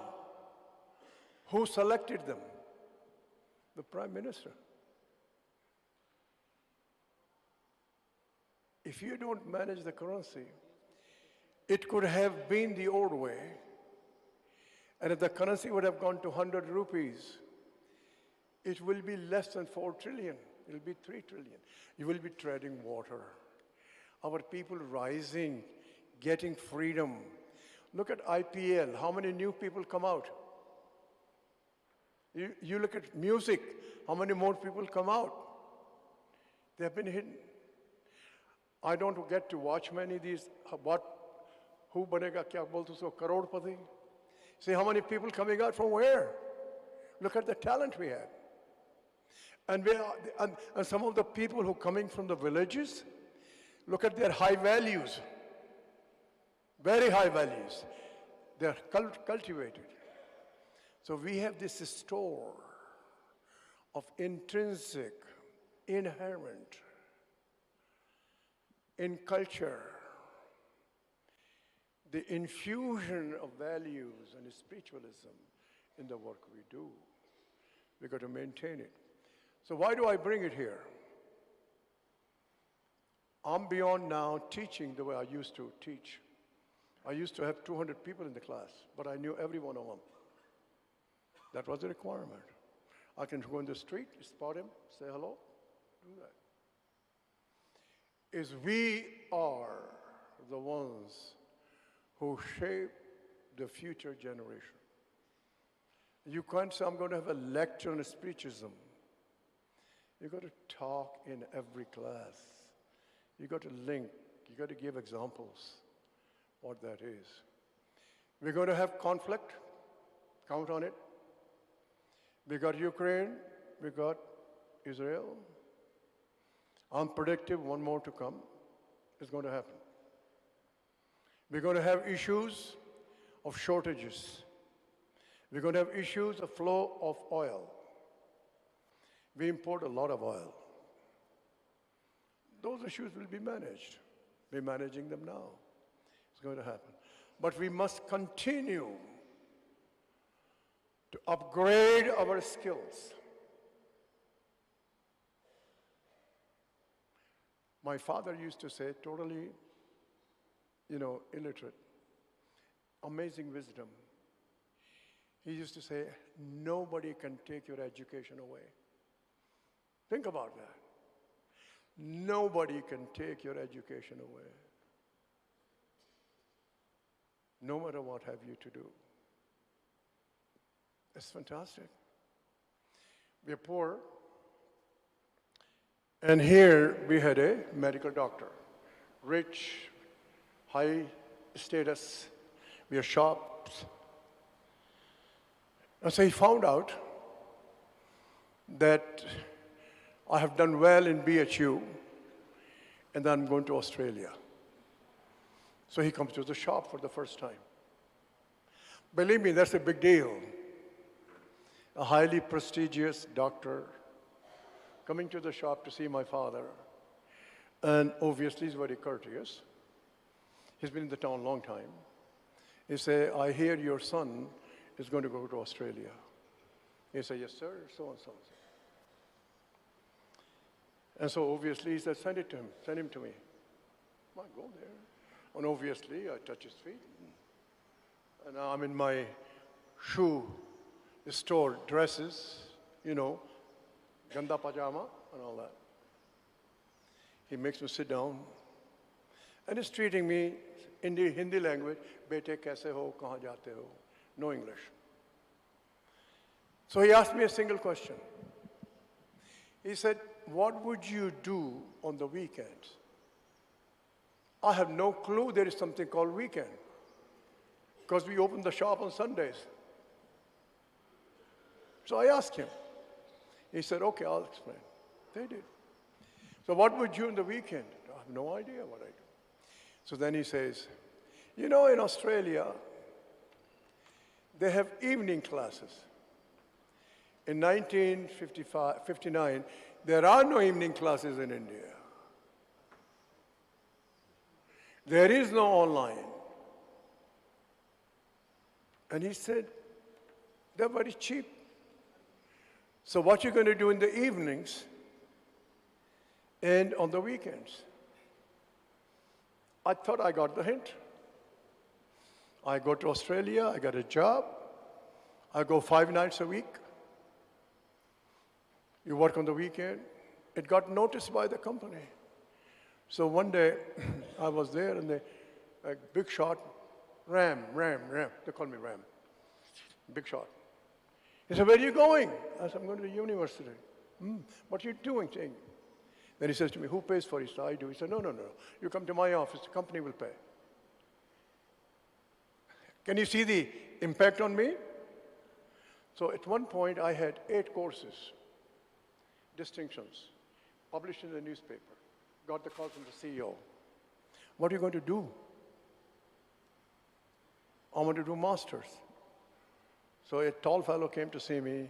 Speaker 9: who selected them? The Prime Minister. If you don't manage the currency, it could have been the old way, and if the currency would have gone to 100 rupees, it will be less than 4 trillion. It will be 3 trillion. You will be treading water. Our people rising, getting freedom. Look at IPL, how many new people come out? You look at music, how many more people come out? They have been hidden. I don't get to watch many of these, who banega kya bolte usko, crorepati? See how many people coming out from where? Look at the talent we have. And some of the people who are coming from the villages, look at their high values, very high values. They're cultivated. So we have this store of intrinsic, inherent, in culture, the infusion of values and spiritualism in the work we do. We've got to maintain it. So why do I bring it here? I'm beyond now teaching the way I used to teach. I used to have 200 people in the class, but I knew every one of them. That was a requirement. I can go in the street, spot him, say hello, do that. Is we are the ones who shape the future generation. You can't say, I'm going to have a lecture on spiritualism. You've got to talk in every class. You've got to link. You've got to give examples what that is. We're going to have conflict. Count on it. We got Ukraine, we got Israel. I'm predictive, one more to come. It's going to happen. We're going to have issues of shortages. We're going to have issues of flow of oil. We import a lot of oil. Those issues will be managed. We're managing them now. It's going to happen. But we must continue to upgrade our skills. My father used to say, totally, illiterate, amazing wisdom. He used to say, nobody can take your education away. Think about that. Nobody can take your education away, no matter what have you to do. It's fantastic. We're poor. And here we had a medical doctor, rich, high status. We are shops. And so he found out that I have done well in BHU, and then I'm going to Australia. So he comes to the shop for the first time. Believe me, that's a big deal. A highly prestigious doctor coming to the shop to see my father. And obviously he's very courteous. He's been in the town a long time. He said, I hear your son is going to go to Australia. He said, yes, sir, so and so. And so obviously he said, send it to him, send him to me. I go there. And obviously I touch his feet. And I'm in my shoe store, dresses, ganda pajama and all that. He makes me sit down. And he's treating me in the Hindi language, bete kaise ho, kahan jate ho, no English. So he asked me a single question. He said, what would you do on the weekends? I have no clue there is something called weekend. because we open the shop on Sundays. So I asked him. He said, okay, I'll explain. They did. So what would you do in the weekend? I have no idea what I do. So then he says, you know, in Australia, they have evening classes. In 1959, there are no evening classes in India. There is no online. And he said, they're very cheap. So what you're going to do in the evenings and on the weekends? I thought I got the hint. I go to Australia, I got a job. I go 5 nights a week. You work on the weekend. It got noticed by the company. So one day, I was there and a big shot, Ram. They call me Ram. Big shot. He said, where are you going? I said, I'm going to the university. What are you doing? Then he says to me, who pays for it? So I do. He said, no. You come to my office, the company will pay. Can you see the impact on me? So at one point, I had 8 courses, distinctions, published in the newspaper. Got the call from the CEO. What are you going to do? I want to do masters. So a tall fellow came to see me,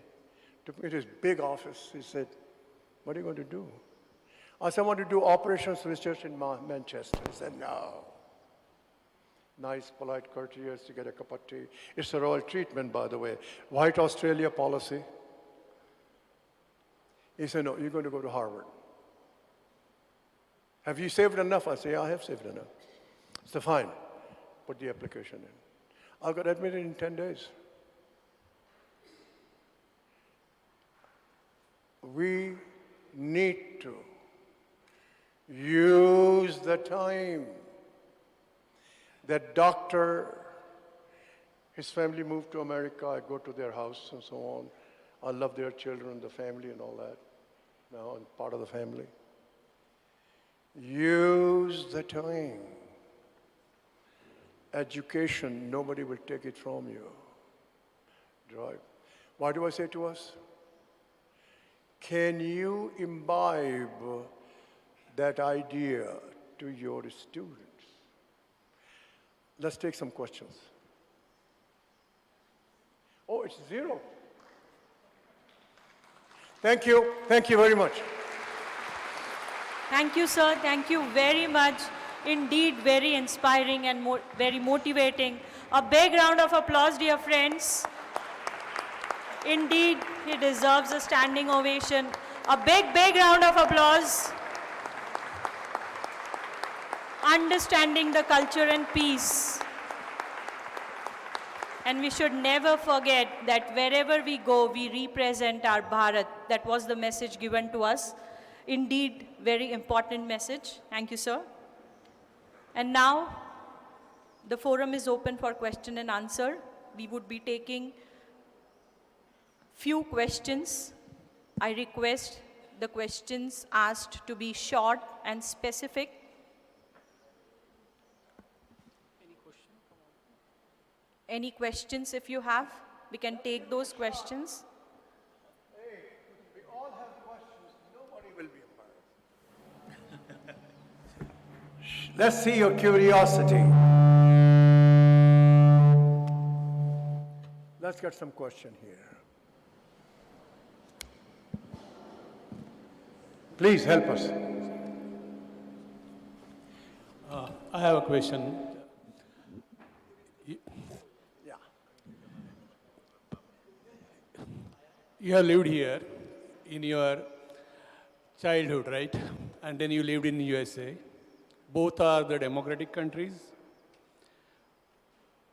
Speaker 9: took me to his big office. He said, what are you going to do? I said, I want to do operations research in Manchester. He said, no. Nice, polite, courteous, you get a cup of tea. It's a royal treatment, by the way. White Australia policy. He said, no, you're going to go to Harvard. Have you saved enough? I say, yeah, I have saved enough. So fine, put the application in. I got admitted in 10 days. We need to use the time. That doctor, his family moved to America, I go to their house and so on. I love their children, the family and all that. Now I'm part of the family. Use the time. Education, nobody will take it from you. Drive. Why do I say to us? Can you imbibe that idea to your students? Let's take some questions. Oh, it's 0. Thank you. Thank you very much.
Speaker 1: Thank you, sir. Thank you very much. Indeed, very inspiring and very motivating. A big round of applause, dear friends. Indeed, he deserves a standing ovation. A big round of applause. Understanding the culture and peace. And we should never forget that wherever we go, we represent our Bharat. That was the message given to us. Indeed, very important message. Thank you, sir. And now, the forum is open for question and answer. We would be taking few questions. I request the questions asked to be short and specific. Any questions if you have? We can take those questions.
Speaker 9: Hey, we all have questions. Nobody will be embarrassed. Let's see your curiosity. Let's get some question here. Please help us.
Speaker 10: I have a question. You have lived here in your childhood, right? And then you lived in USA. Both are the democratic countries.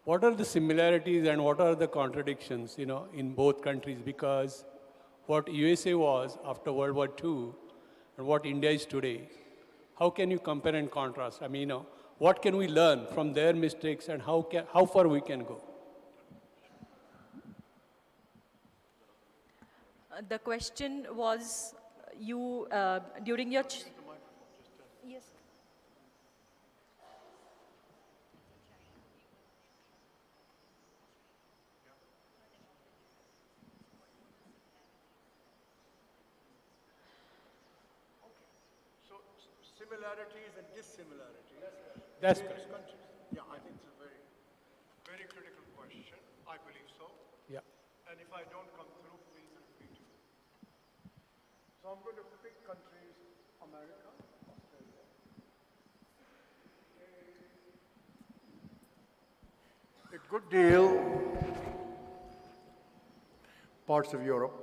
Speaker 10: What are the similarities and what are the contradictions, in both countries? Because what USA was after World War II and what India is today, how can you compare and contrast? I mean, what can we learn from their mistakes and how far we can go?
Speaker 1: The question was, you, during your... Yes.
Speaker 9: similarities and dissimilarities.
Speaker 10: That's
Speaker 9: Various
Speaker 10: correct.
Speaker 9: countries. Yeah, I think it's a very, very critical question. I believe so.
Speaker 10: Yeah.
Speaker 9: And if I don't come through, please repeat. So I'm going to pick countries: America, Australia, a good deal, parts of Europe,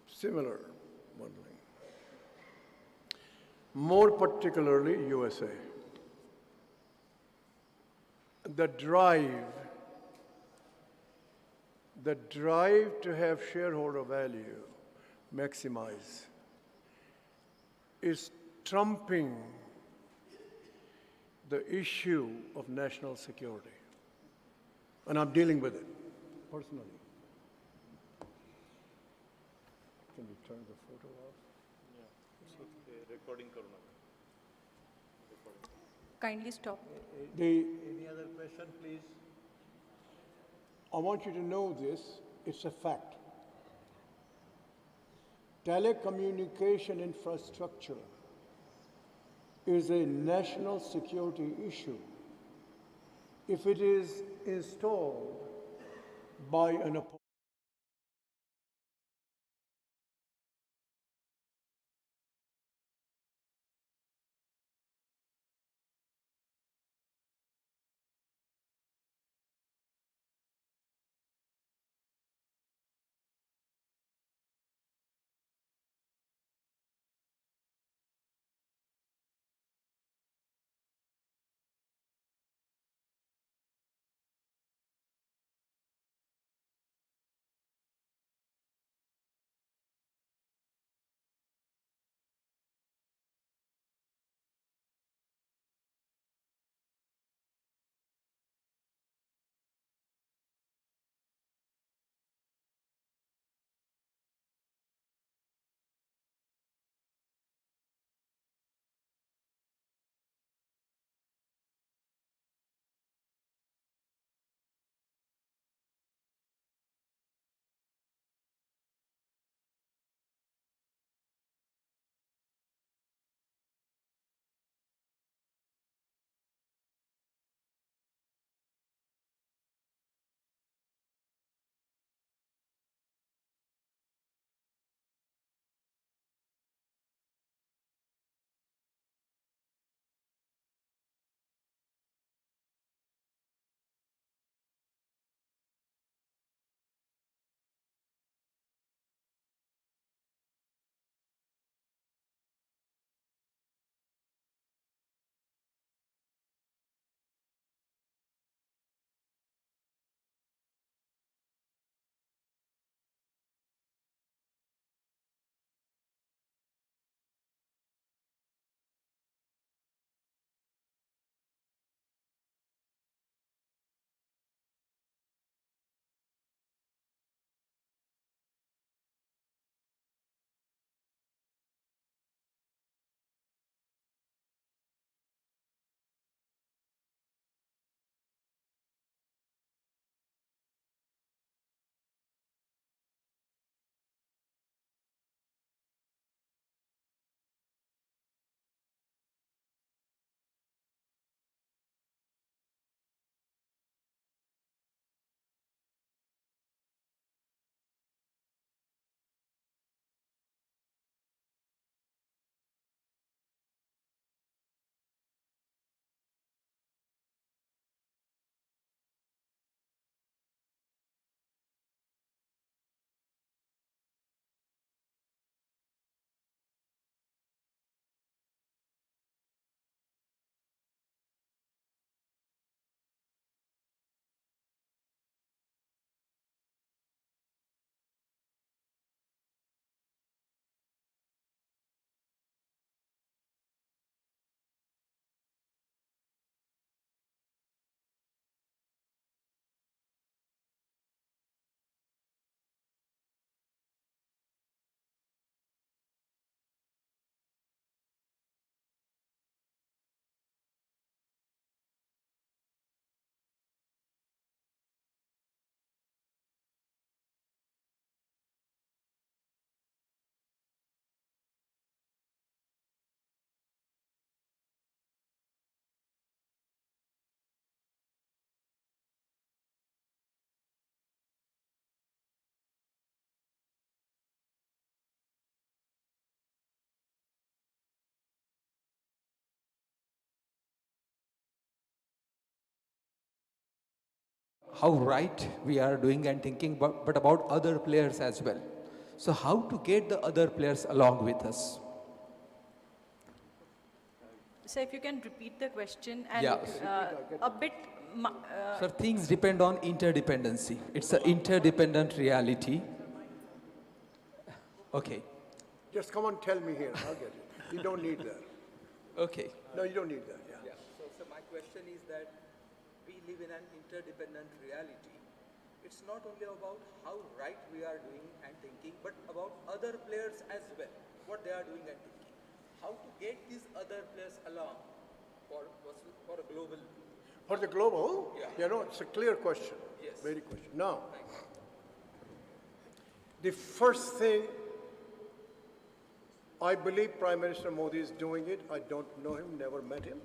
Speaker 9: similar modeling. More particularly USA. The drive to have shareholder value maximize is trumping the issue of national security. And I'm dealing with it personally. Can you turn the photo off?
Speaker 8: Recording karuna.
Speaker 1: Kindly stop.
Speaker 9: Any other question, please? I want you to know this, it's a fact. Telecommunication infrastructure is a national security issue if it is installed by an opponent.
Speaker 11: how right we are doing and thinking, but about other players as well. So how to get the other players along with us?
Speaker 1: So if you can repeat the question and
Speaker 11: Yeah.
Speaker 1: a bit.
Speaker 11: Sir, things depend on interdependency. It's an interdependent reality. Okay.
Speaker 9: Just come on, tell me here. I'll get it. You don't need that.
Speaker 11: Okay.
Speaker 9: No, you don't need that. Yeah.
Speaker 12: So my question is that we live in an interdependent reality. It's not only about how right we are doing and thinking, but about other players as well, what they are doing and thinking. How to get these other players along for a global.
Speaker 9: For the global,
Speaker 12: Yeah.
Speaker 9: you know, it's a clear question.
Speaker 12: Yes.
Speaker 9: Very question. Now, the first thing, I believe Prime Minister Modi is doing it. I don't know him, never met him.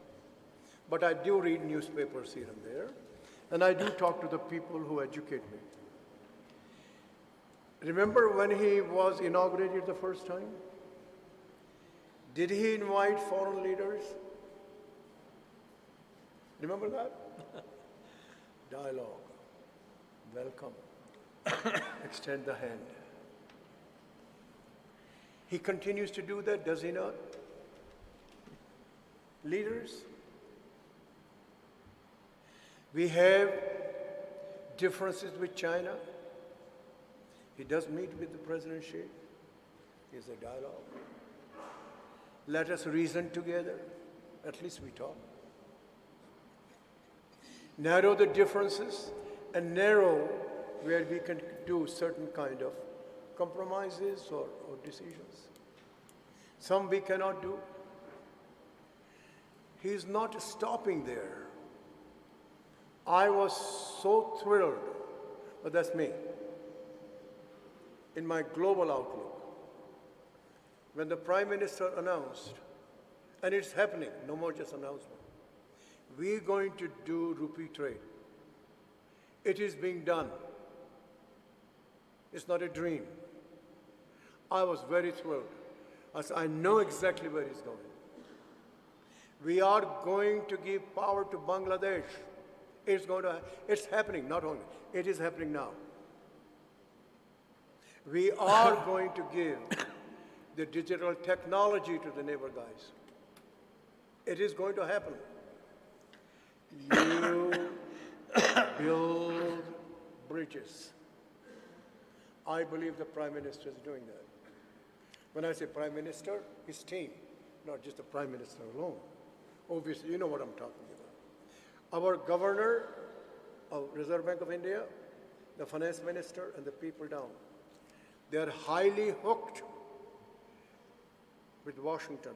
Speaker 9: But I do read newspapers here and there. And I do talk to the people who educate me. Remember when he was inaugurated the first time? Did he invite foreign leaders? Remember that? Dialogue. Welcome. Extend the hand. He continues to do that, does he not? Leaders? We have differences with China. He does meet with the President Xi. There's a dialogue. Let us reason together. At least we talk. Narrow the differences and narrow where we can do certain kind of compromises or decisions. Some we cannot do. He is not stopping there. I was so thrilled, but that's me, in my global outlook, when the Prime Minister announced, and it's happening, no more just announcement, we're going to do rupee trade. It is being done. It's not a dream. I was very thrilled. I know exactly where he's going. We are going to give power to Bangladesh. It's happening, not only, it is happening now. We are going to give the digital technology to the neighbor guys. It is going to happen. You build bridges. I believe the Prime Minister is doing that. When I say Prime Minister, his team, not just the Prime Minister alone. Obviously, you know what I'm talking about. Our Governor of Reserve Bank of India, the Finance Minister, and the people down, they are highly hooked with Washington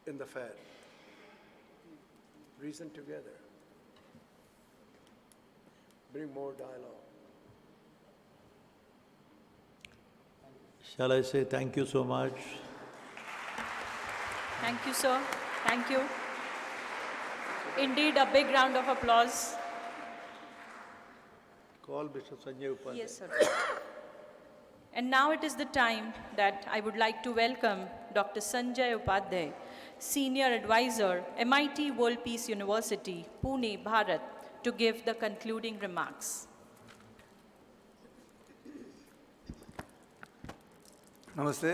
Speaker 9: in the Fed. Reason together. Bring more dialogue.
Speaker 13: Shall I say thank you so much?
Speaker 1: Thank you, sir. Thank you. Indeed, a big round of applause.
Speaker 13: Call Mr. Sanjay Upadhyay.
Speaker 1: Yes, sir. And now it is the time that I would like to welcome Dr. Sanjay Upadhyay, Senior Advisor, MIT World Peace University, Pune, Bharat, to give the concluding remarks.
Speaker 14: नमस्ते।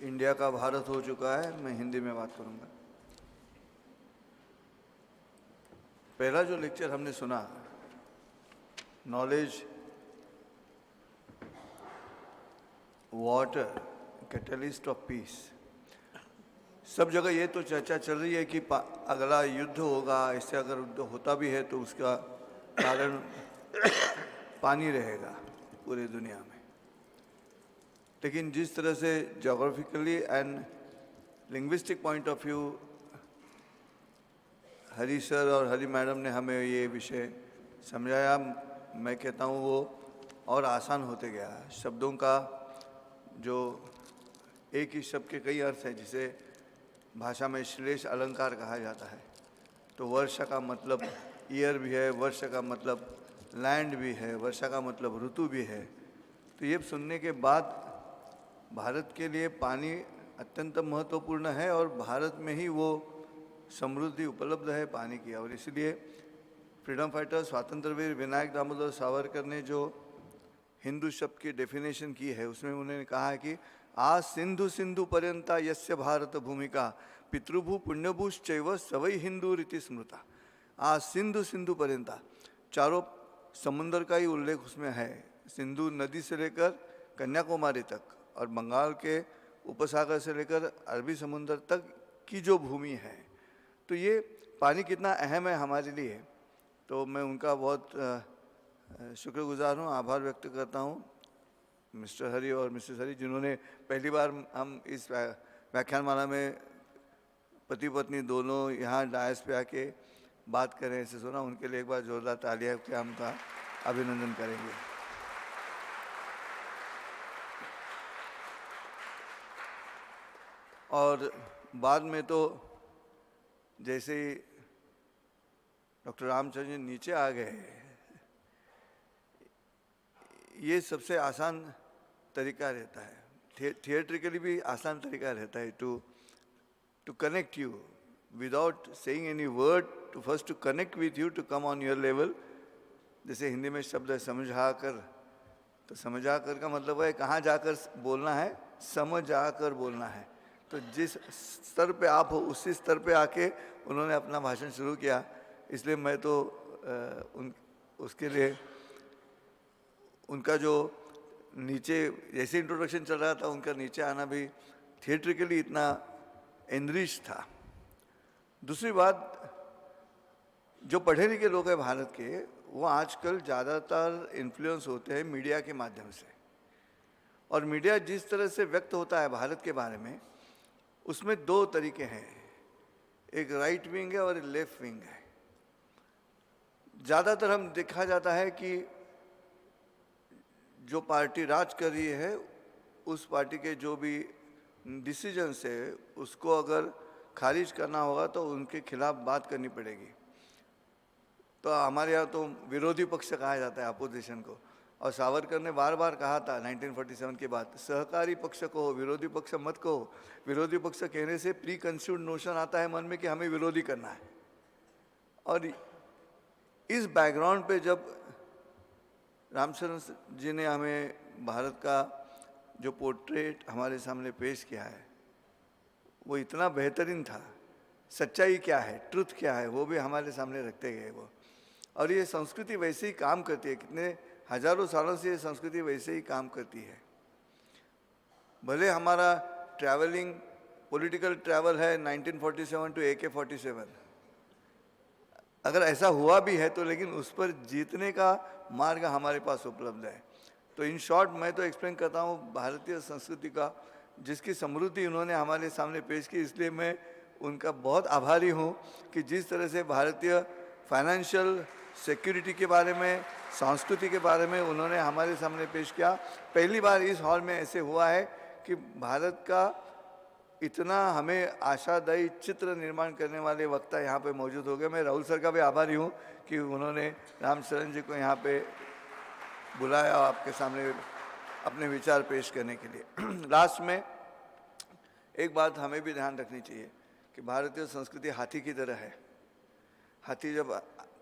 Speaker 14: India का भारत हो चुका है, मैं हिंदी में बात करूंगा। पहला जो लेक्चर हमने सुना, knowledge, water, catalyst of peace, सब जगह ये तो चर्चा चल रही है कि अगला युद्ध होगा, इससे अगर युद्ध होता भी है तो उसका कारण पानी रहेगा पूरे दुनिया में। लेकिन जिस तरह से geographically and linguistic point of view Hari sir और हरी मैडम ने हमें ये विषय समझाया, मैं कहता हूँ वो और आसान होते गया। शब्दों का जो एक ही शब्द के कई अर्थ हैं, जिसे भाषा में श्लेष अलंकार कहा जाता है, तो वर्षा का मतलब ईयर भी है, वर्षा का मतलब लैंड भी है, वर्षा का मतलब ऋतु भी है। तो ये सुनने के बाद भारत के लिए पानी अत्यंत महत्वपूर्ण है और भारत में ही वो समृद्धि उपलब्ध है पानी की। और इसलिए फ्रीडम फाइटर स्वातंत्रवीर विनायक दामोदर सावरकर ने जो हिंदू शब्द की डेफिनेशन की है उसमें उन्होंने कहा है कि आ सिंधु सिंधु पर्यंता यस्य भारत भूमिका पितृभू पुण्यभूश्चैव सवै हिंदू रीति स्मृता। आ सिंधु सिंधु पर्यंता, चारों समुंदर का ही उल्लेख उसमें है, सिंधु नदी से लेकर कन्याकुमारी तक और बंगाल के उपसागर से लेकर अरबी समुंदर तक की जो भूमि है, तो ये पानी कितना अहम है हमारे लिए। तो मैं उनका बहुत शुक्रगुजार हूँ, आभार व्यक्त करता हूँ मिस्टर हरि और मिसेस हरि, जिन्होंने पहली बार हम इस व्याख्यानमाला में पति पत्नी दोनों यहाँ डायस पे आके बात करें ऐसे सुना। उनके लिए एक बार जोरदार तालियां के हम का अभिनंदन करेंगे। और बाद में तो जैसे ही डॉक्टर रामचंद्र जी नीचे आ गए, ये सबसे आसान तरीका रहता है, थिएट्रिकली भी आसान तरीका रहता है to connect you without saying any word, to first to connect with you, to come on your level. जैसे हिंदी में शब्द है समझा कर, तो समझा कर का मतलब है कहाँ जाकर बोलना है, समझ आकर बोलना है। तो जिस स्तर पे आप हो उसी स्तर पे आके उन्होंने अपना भाषण शुरू किया, इसलिए मैं तो उसके लिए उनका जो नीचे जैसे इंट्रोडक्शन चल रहा था उनका नीचे आना भी थिएट्रिकली इतना एनरिच था। दूसरी बात, जो पढ़े लिखे लोग हैं भारत के, वो आजकल ज़्यादातर इन्फ्लुएंस होते हैं मीडिया के माध्यम से, और मीडिया जिस तरह से व्यक्त होता है भारत के बारे में, उसमें दो तरीके हैं, एक राइट विंग है और एक लेफ्ट विंग है। ज़्यादातर हम देखा जाता है कि जो पार्टी राज कर रही है उस पार्टी के जो भी डिसीजंस है उसको अगर खारिज करना होगा तो उनके खिलाफ बात करनी पड़ेगी। तो हमारे यहाँ तो विरोधी पक्ष कहा जाता है अपोजिशन को, और सावरकर ने बार बार कहा था 1947 के बाद, सहकारी पक्ष कहो, विरोधी पक्ष मत कहो। विरोधी पक्ष कहने से प्री कंसीव्ड नोशन आता है मन में कि हमें विरोधी करना है। और इस बैकग्राउंड पे जब रामचंद्र जी ने हमें भारत का जो पोर्ट्रेट हमारे सामने पेश किया है वो इतना बेहतरीन था। सच्चाई क्या है, ट्रुथ क्या है, वो भी हमारे सामने रखते गए वो। और ये संस्कृति वैसे ही काम करती है, कितने हजारों सालों से ये संस्कृति वैसे ही काम करती है। भले हमारा ट्रैवलिंग पॉलिटिकल ट्रैवल है 1947 टू AK-47, अगर ऐसा हुआ भी है तो लेकिन उस पर जीतने का मार्ग हमारे पास उपलब्ध है। तो इन शॉर्ट मैं तो एक्सप्लेन करता हूँ भारतीय संस्कृति का, जिसकी समृद्धि उन्होंने हमारे सामने पेश की। इसलिए मैं उनका बहुत आभारी हूँ कि जिस तरह से भारतीय फाइनेंशियल सिक्योरिटी के बारे में, संस्कृति के बारे में उन्होंने हमारे सामने पेश किया। पहली बार इस हॉल में ऐसे हुआ है कि भारत का इतना हमें आशादायी चित्र निर्माण करने वाले वक्ता यहाँ पे मौजूद हो गए। मैं राहुल सर का भी आभारी हूँ कि उन्होंने रामचरण जी को यहाँ पे बुलाया आपके सामने अपने विचार पेश करने के लिए। लास्ट में एक बात हमें भी ध्यान रखनी चाहिए कि भारतीय संस्कृति हाथी की तरह है। हाथी जब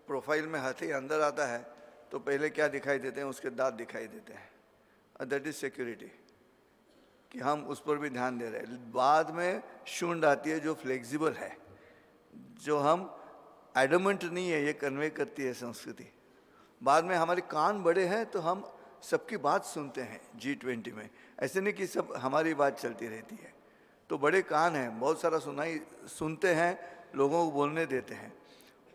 Speaker 14: प्रोफाइल में हाथी अंदर आता है तो पहले क्या दिखाई देते हैं, उसके दांत दिखाई देते हैं, और दैट इज सिक्योरिटी, कि हम उस पर भी ध्यान दे रहे हैं। बाद में शूंड आती है जो फ्लेक्सिबल है, जो हम एडमेंट नहीं है, ये कन्वे करती है संस्कृति। बाद में हमारे कान बड़े हैं तो हम सबकी बात सुनते हैं G20 में, ऐसे नहीं कि सब हमारी बात चलती रहती है। तो बड़े कान हैं, बहुत सारा सुनते हैं, लोगों को बोलने देते हैं।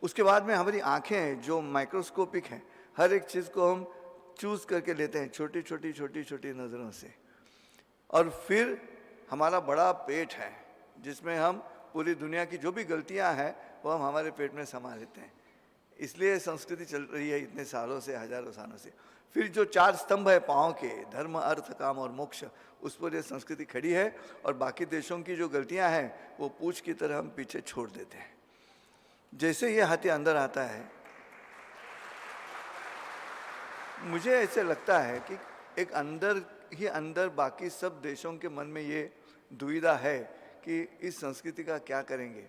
Speaker 14: उसके बाद में हमारी आंखें हैं जो माइक्रोस्कोपिक हैं, हर एक चीज़ को हम चूज़ करके लेते हैं छोटी छोटी छोटी छोटी नज़रों से। और फिर हमारा बड़ा पेट है जिसमें हम पूरी दुनिया की जो भी गलतियां हैं वो हम हमारे पेट में समा लेते हैं। इसलिए संस्कृति चल रही है इतने सालों से, हजारों सालों से। फिर जो चार स्तंभ है पाँव के, धर्म अर्थ काम और मोक्ष, उस पर ये संस्कृति खड़ी है। और बाकी देशों की जो गलतियां हैं वो पूछ की तरह हम पीछे छोड़ देते हैं। जैसे ये हाथी अंदर आता है, मुझे ऐसे लगता है कि एक अंदर ही अंदर बाकी सब देशों के मन में ये दुविधा है कि इस संस्कृति का क्या करेंगे।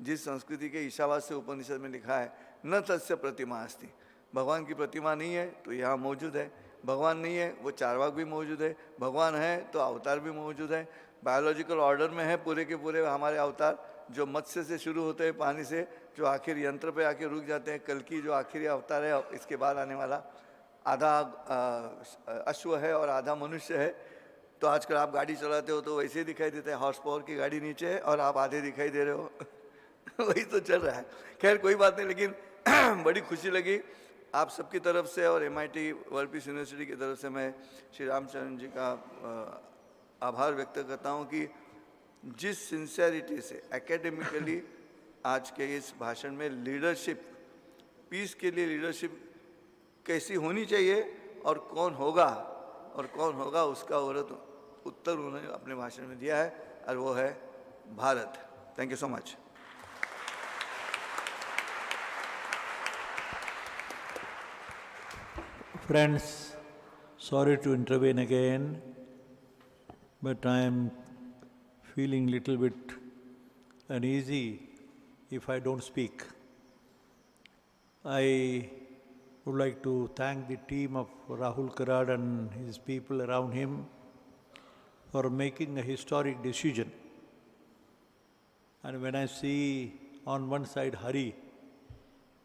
Speaker 14: जिस संस्कृति के ईशावास्य उपनिषद में लिखा है न तस्य प्रतिमा अस्ति, भगवान की प्रतिमा नहीं है तो यहाँ मौजूद है, भगवान नहीं है वो चारवाक भी मौजूद है, भगवान है तो अवतार भी मौजूद है। बायोलॉजिकल ऑर्डर में है पूरे के पूरे हमारे अवतार, जो मत्स्य से शुरू होते हैं पानी से, जो आखिर यंत्र पे आके रुक जाते हैं। कल की जो आखिरी अवतार है इसके बाद आने वाला, आधा अश्व है और आधा मनुष्य है। तो आजकल आप गाड़ी चलाते हो तो वैसे ही दिखाई देता है, हॉर्स पावर की गाड़ी नीचे है और आप आधे दिखाई दे रहे हो वही तो चल रहा है। खैर कोई बात नहीं, लेकिन बड़ी खुशी लगी आप सबकी तरफ से और MIT वर्ल्ड पीस यूनिवर्सिटी की तरफ से मैं श्री रामचरण जी का आभार व्यक्त करता हूँ कि जिस सिंसेरिटी से एकेडमिकली आज के इस भाषण में लीडरशिप, पीस के लिए लीडरशिप कैसी होनी चाहिए और कौन होगा उसका उत्तर उन्होंने अपने भाषण में दिया है, और वो है Bharat. Thank you so much.
Speaker 13: Friends, sorry to intervene again, but I am feeling little bit uneasy if I don't speak. I would like to thank the team of Rahul Karad and his people around him for making a historic decision. And when I see on one side Hari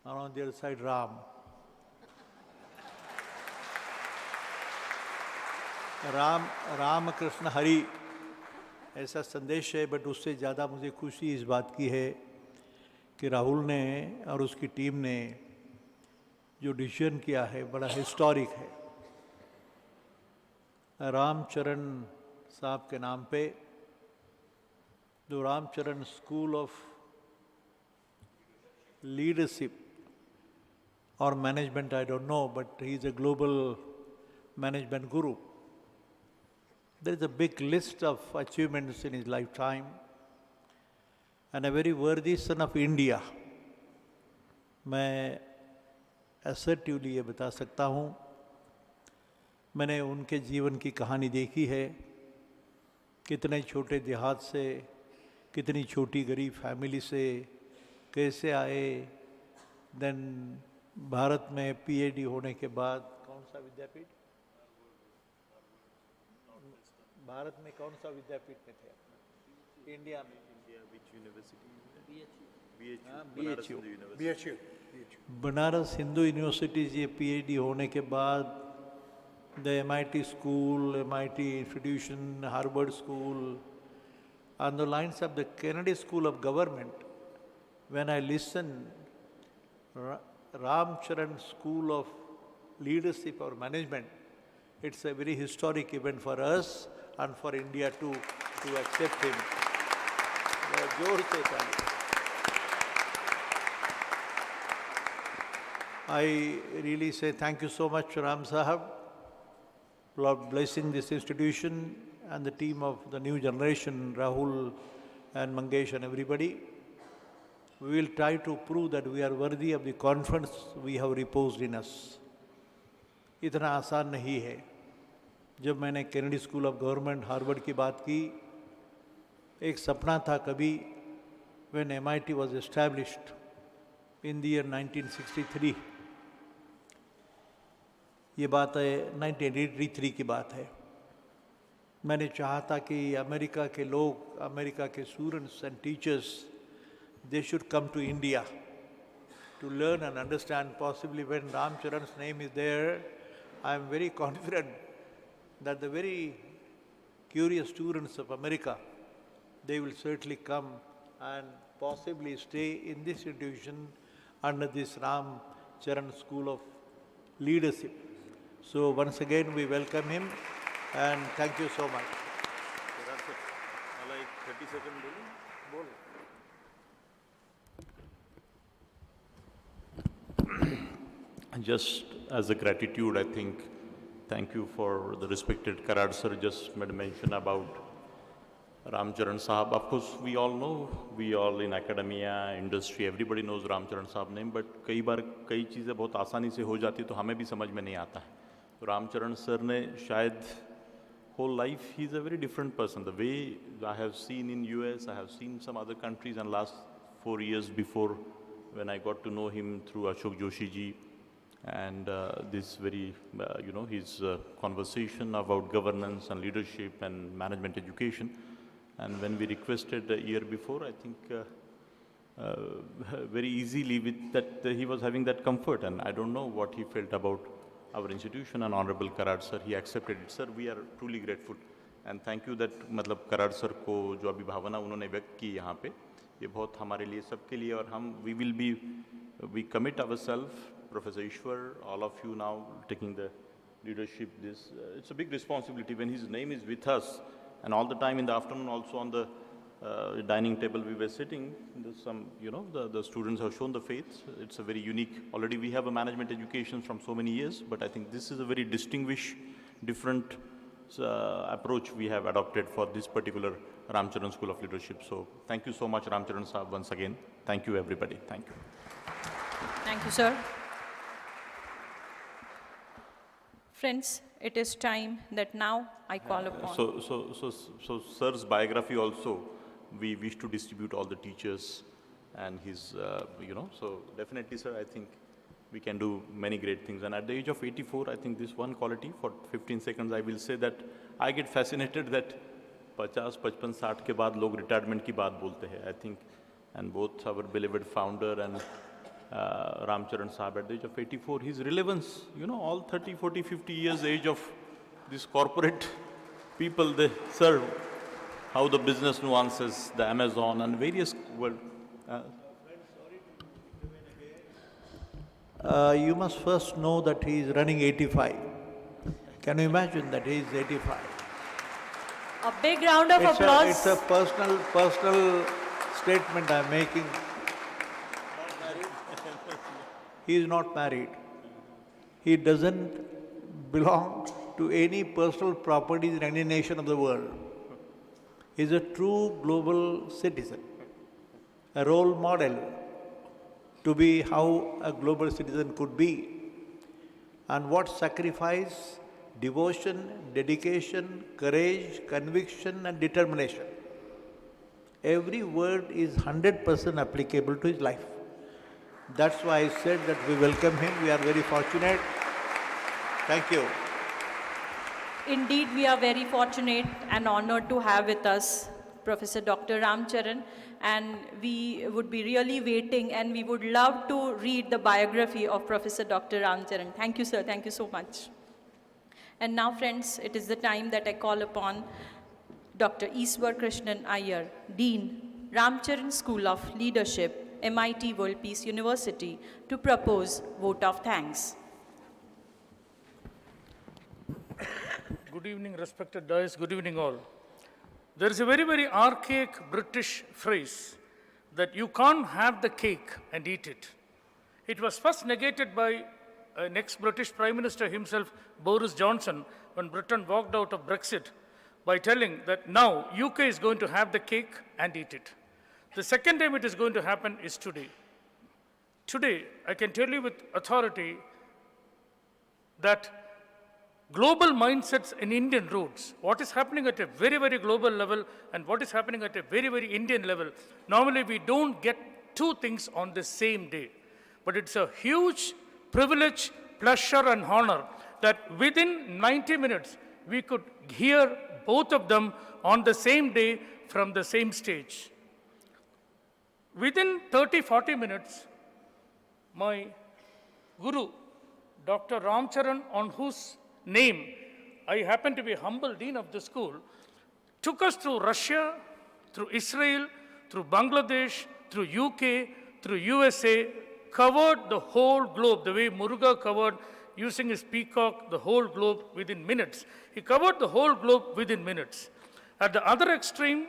Speaker 13: and on the other side Ram, Ram Krishna Hari ऐसा संदेश है, but उससे ज़्यादा मुझे खुशी इस बात की है कि राहुल ने और उसकी टीम ने जो डिसीजन किया है बड़ा हिस्टोरिक है। रामचरण साहब के नाम पे जो रामचरण स्कूल ऑफ लीडरशिप और management, I don't know, but he is a global management Guru. There is a big list of achievements in his lifetime and a very worthy son of India. मैं assertively ये बता सकता हूँ, मैंने उनके जीवन की कहानी देखी है, कितने छोटे देहात से, कितनी छोटी गरीब फैमिली से कैसे आए, देन भारत में PhD होने के बाद कौन सा विद्यापीठ, भारत में कौन सा विद्यापीठ में थे, इंडिया में BHU, बनारस हिंदू यूनिवर्सिटी से PhD होने के बाद the MIT school, MIT institution, Harvard school, on the lines of the Kennedy School of Government. When I listen, Ramcharan School of Leadership or Management, it's a very historic event for us and for India to accept him. जोर से ताली. I really say thank you so much, Ram Sahab, for blessing this institution and the team of the new generation, Rahul and Mangesh and everybody. We will try to prove that we are worthy of the confidence we have reposed in us. इतना आसान नहीं है. जब मैंने Kennedy school of government Harvard की बात की, एक सपना था कभी, when MIT was established in the year 1963. ये बात है 1983 की बात है. मैंने चाहा था कि अमेरिका के लोग, अमेरिका के students and teachers, they should come to India to learn and understand. Possibly when Ramcharan's name is there, I am very confident that the very curious students of America, they will certainly come and possibly stay in this institution under this Ramcharan School of Leadership. So once again we welcome him and thank you so much.
Speaker 8: मला एक 30 second बोलू. Just as a gratitude, I think, thank you for the respected Karad sir just made mention about Ramcharan Sahab. Of course, we all know, we all in academia, industry, everybody knows Ramcharan Sahab name, but कई बार कई चीज़ें बहुत आसानी से हो जाती तो हमें भी समझ में नहीं आता है. तो रामचरण सर ने शायद whole life, he's a very different person. The way I have seen in US, I have seen some other countries, and last 4 years before, when I got to know him through Ashok Joshi ji, and this very, his conversation about governance and leadership and management education. And when we requested a year before, I think very easily with that, he was having that comfort, and I don't know what he felt about our institution. And Honorable Karad sir, he accepted it. Sir, we are truly grateful, and thank you that मतलब Karad sir को जो अभी भावना उन्होंने व्यक्त की यहाँ पे, ये बहुत हमारे लिए सबके लिए, और हम we commit ourselves, Professor Ishwar, all of you now taking the leadership. It's a big responsibility when his name is with us, and all the time in the afternoon also on the dining table we were sitting, there's some, the students have shown the faith. It's a very unique, already we have a management education from so many years, but I think this is a very distinguished, different approach we have adopted for this particular Ramcharan School of Leadership. So thank you so much, Ramcharan Sahab, once again. Thank you, everybody. Thank you.
Speaker 1: Thank you, sir. Friends, it is time that now I call upon.
Speaker 8: So sir's biography also, we wish to distribute all the teachers and his, so definitely, sir, I think we can do many great things. And at the age of 84, I think this one quality, for 15 seconds, I will say that I get fascinated that 50, 55, 60 के बाद लोग retirement की बात बोलते हैं, I think, and both our beloved founder and Ramcharan Sahab at the age of 84, his relevance, all 30, 40, 50 years age of this corporate people, they serve, how the business nuances, the Amazon and various world.
Speaker 13: You must first know that he is running 85. Can you imagine that he is 85?
Speaker 1: A big round of applause.
Speaker 13: It's a personal statement I'm making. He is not married. He doesn't belong to any personal properties in any nation of the world. He is a true global citizen, a role model to be how a global citizen could be. And what sacrifice, devotion, dedication, courage, conviction and determination. Every word is 100% applicable to his life. That's why I said that we welcome him. We are very fortunate. Thank you.
Speaker 1: Indeed, we are very fortunate and honored to have with us Professor Dr. Ramcharan, and we would be really waiting, and we would love to read the biography of Professor Dr. Ramcharan. Thank you, sir. Thank you so much. And now, friends, it is the time that I call upon Dr. Iswar Krishnan Iyer, Dean, Ramcharan School of Leadership, MIT World Peace University, to propose vote of thanks.
Speaker 15: Good evening, respected dais. Good evening, all. There is a very, very archaic British phrase that you can't have the cake and eat it. It was first negated by an ex-British Prime Minister himself, Boris Johnson, when Britain walked out of Brexit, by telling that now UK is going to have the cake and eat it. The second time it is going to happen is today. Today, I can tell you with authority that global mindsets in Indian roots, what is happening at a very, very global level and what is happening at a very, very Indian level, normally we don't get two things on the same day. But it's a huge privilege, pleasure and honor that within 90 minutes, we could hear both of them on the same day from the same stage. Within 30, 40 minutes, my guru, Dr. Ramcharan, on whose name I happen to be humble dean of the school, took us through Russia, through Israel, through Bangladesh, through UK, through USA, covered the whole globe, the way Muruga covered, using his peacock, the whole globe within minutes. He covered the whole globe within minutes. At the other extreme,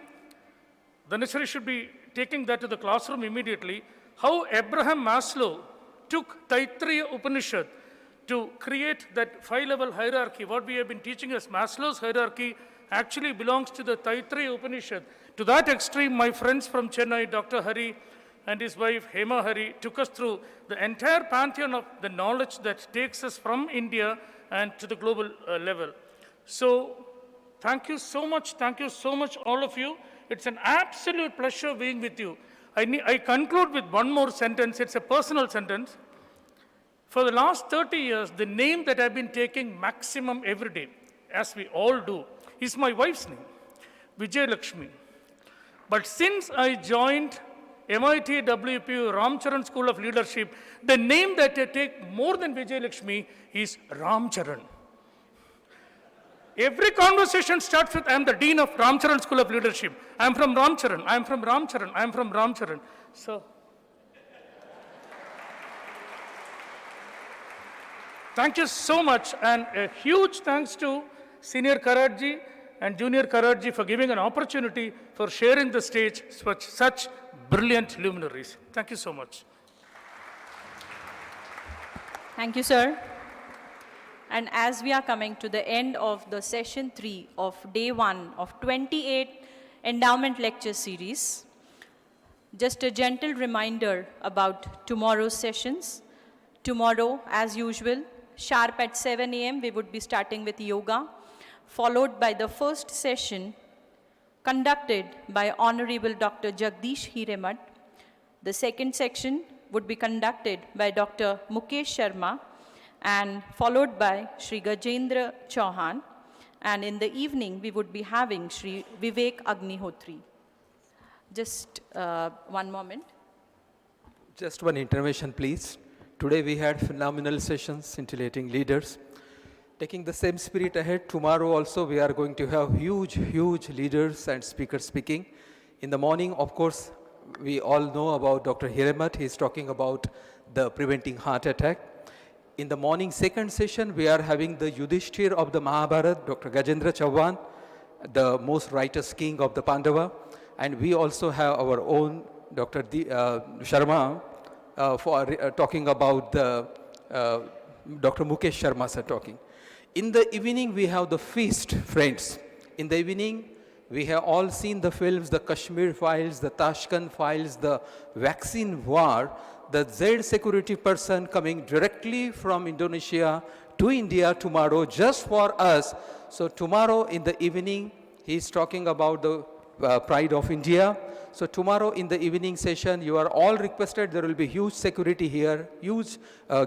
Speaker 15: the necessary should be taking that to the classroom immediately, how Abraham Maslow took Taittiriya Upanishad to create that 5-level hierarchy. What we have been teaching as Maslow's hierarchy actually belongs to the Taittiriya Upanishad. To that extreme, my friends from Chennai, Dr. Hari and his wife Hema Hari, took us through the entire pantheon of the knowledge that takes us from India and to the global level. So Thank you so much, all of you. It's an absolute pleasure being with you. I conclude with one more sentence. It's a personal sentence. For the last 30 years, the name that I've been taking maximum every day, as we all do, is my wife's name, Vijay Lakshmi. But since I joined MIT WPU Ramcharan School of Leadership, the name that I take more than Vijay Lakshmi is Ramcharan. Every conversation starts with, I am the Dean of Ramcharan School of Leadership. I am from Ramcharan, I am from Ramcharan, I am from Ramcharan. So, thank you so much, and a huge thanks to Senior Karadji and Junior Karadji for giving an opportunity for sharing the stage with such brilliant luminaries. Thank you so much.
Speaker 1: Thank you, sir. And as we are coming to the end of the session 3 of day 1 of 28 endowment lecture series, just a gentle reminder about tomorrow's sessions. Tomorrow, as usual, sharp at 7 a.m., we would be starting with yoga, followed by the first session conducted by Honorable Dr. Jagdish Hiremat. The second section would be conducted by Dr. Mukesh Sharma and followed by Shri Gajendra Chauhan. And in the evening, we would be having Shri Vivek Agnihotri. Just one moment.
Speaker 11: Just one intervention, please. Today we had phenomenal sessions, scintillating leaders. Taking the same spirit ahead, tomorrow also we are going to have huge leaders and speakers speaking. In the morning, of course, we all know about Dr. Hiremat. He is talking about the preventing heart attack. In the morning second session, we are having the Yudhishthir of the Mahabharata, Dr. Gajendra Chauhan, the most righteous king of the Pandava. And we also have our own Dr. Sharma for talking about the Dr. Mukesh Sharma sir talking. In the evening, we have the feast, friends. In the evening, we have all seen the films, the Kashmir files, the Tashkent files, the vaccine war, the Z security person coming directly from Indonesia to India tomorrow just for us. So tomorrow in the evening, he is talking about the pride of India. So tomorrow in the evening session, you are all requested. There will be huge security here, huge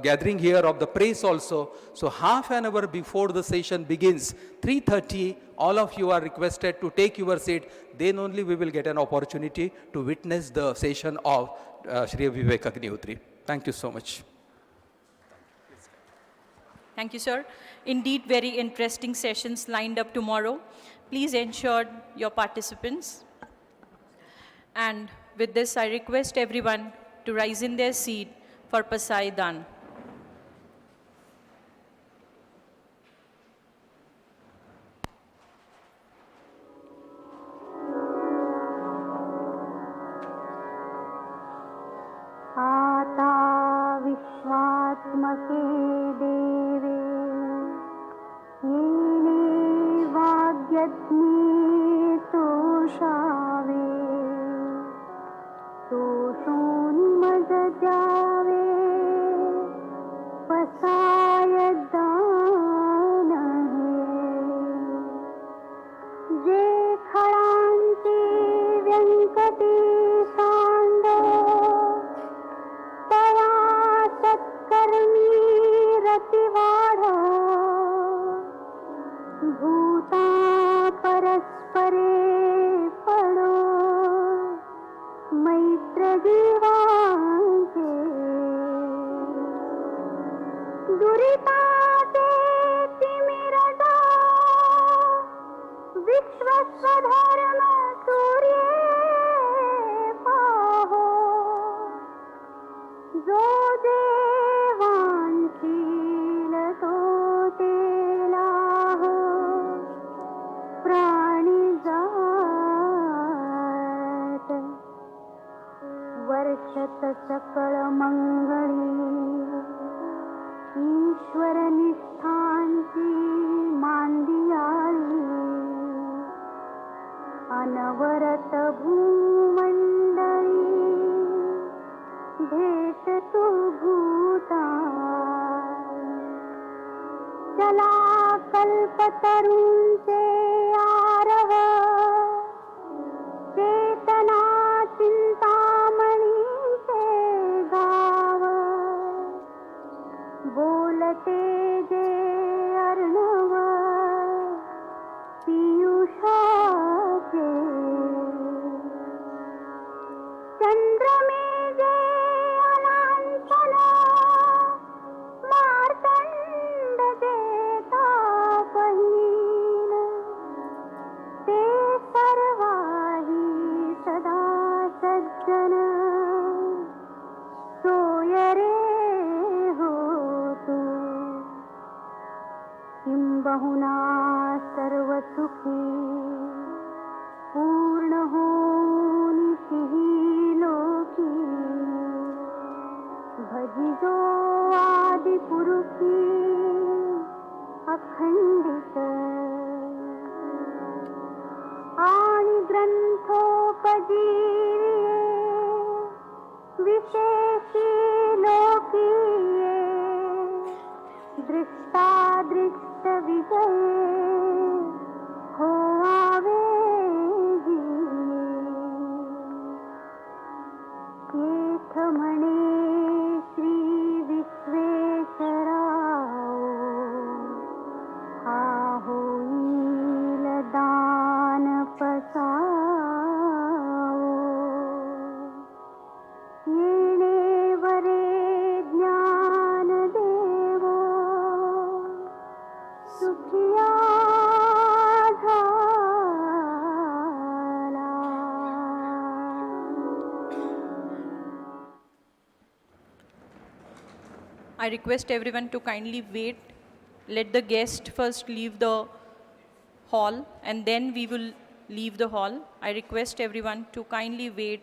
Speaker 11: gathering here of the press also. So half an hour before the session begins, 3:30, all of you are requested to take your seat. Then only we will get an opportunity to witness the session of Shri Vivek Agnihotri. Thank you so much.
Speaker 1: Thank you, sir. Indeed, very interesting sessions lined up tomorrow. Please ensure your participants. And with this, I request everyone to rise in their seat for Pasaidan.
Speaker 16: आता विश्वात्मके देवे येने वाग्यज्ञे तोषावे तोषोन्मदजावे पसायदान जे खळांची व्यंकटेशांडो तया सत्कर्मी रतिवाढ भूता परस्परे पडो मैत्र जीवांचे दुरिताचे तिमिरदा विश्वस्वधर्म सूर्ये पाहो जो देवांशील तो तेलाह प्राणी जात वर्षत सकळ मंगळी ईश्वर निष्ठांची मांदियाळी अनवरत भूमंडळी भेट तू भूता चला कल्पतरूंचे चंद्रमेजे अनंतन मार्तंड देता पहिन ते सर्वाही सदा सज्जन सोय रे होतो किंबहुना सर्व सुखी पूर्ण होनिशिही लोकी भजिजो आदि पुरुषी अखंडित आणि ग्रंथोपजीविये विशेषी लोकीये दृष्टादृष्ट विजये होवावे येथ म्हणे श्री विश्वेश्वराव हा होईल दान पसावो येणे वरे ज्ञान देवो सुखिया झाला.
Speaker 1: I request everyone to kindly wait. Let the guest first leave the hall and then we will leave the hall. I request everyone to kindly wait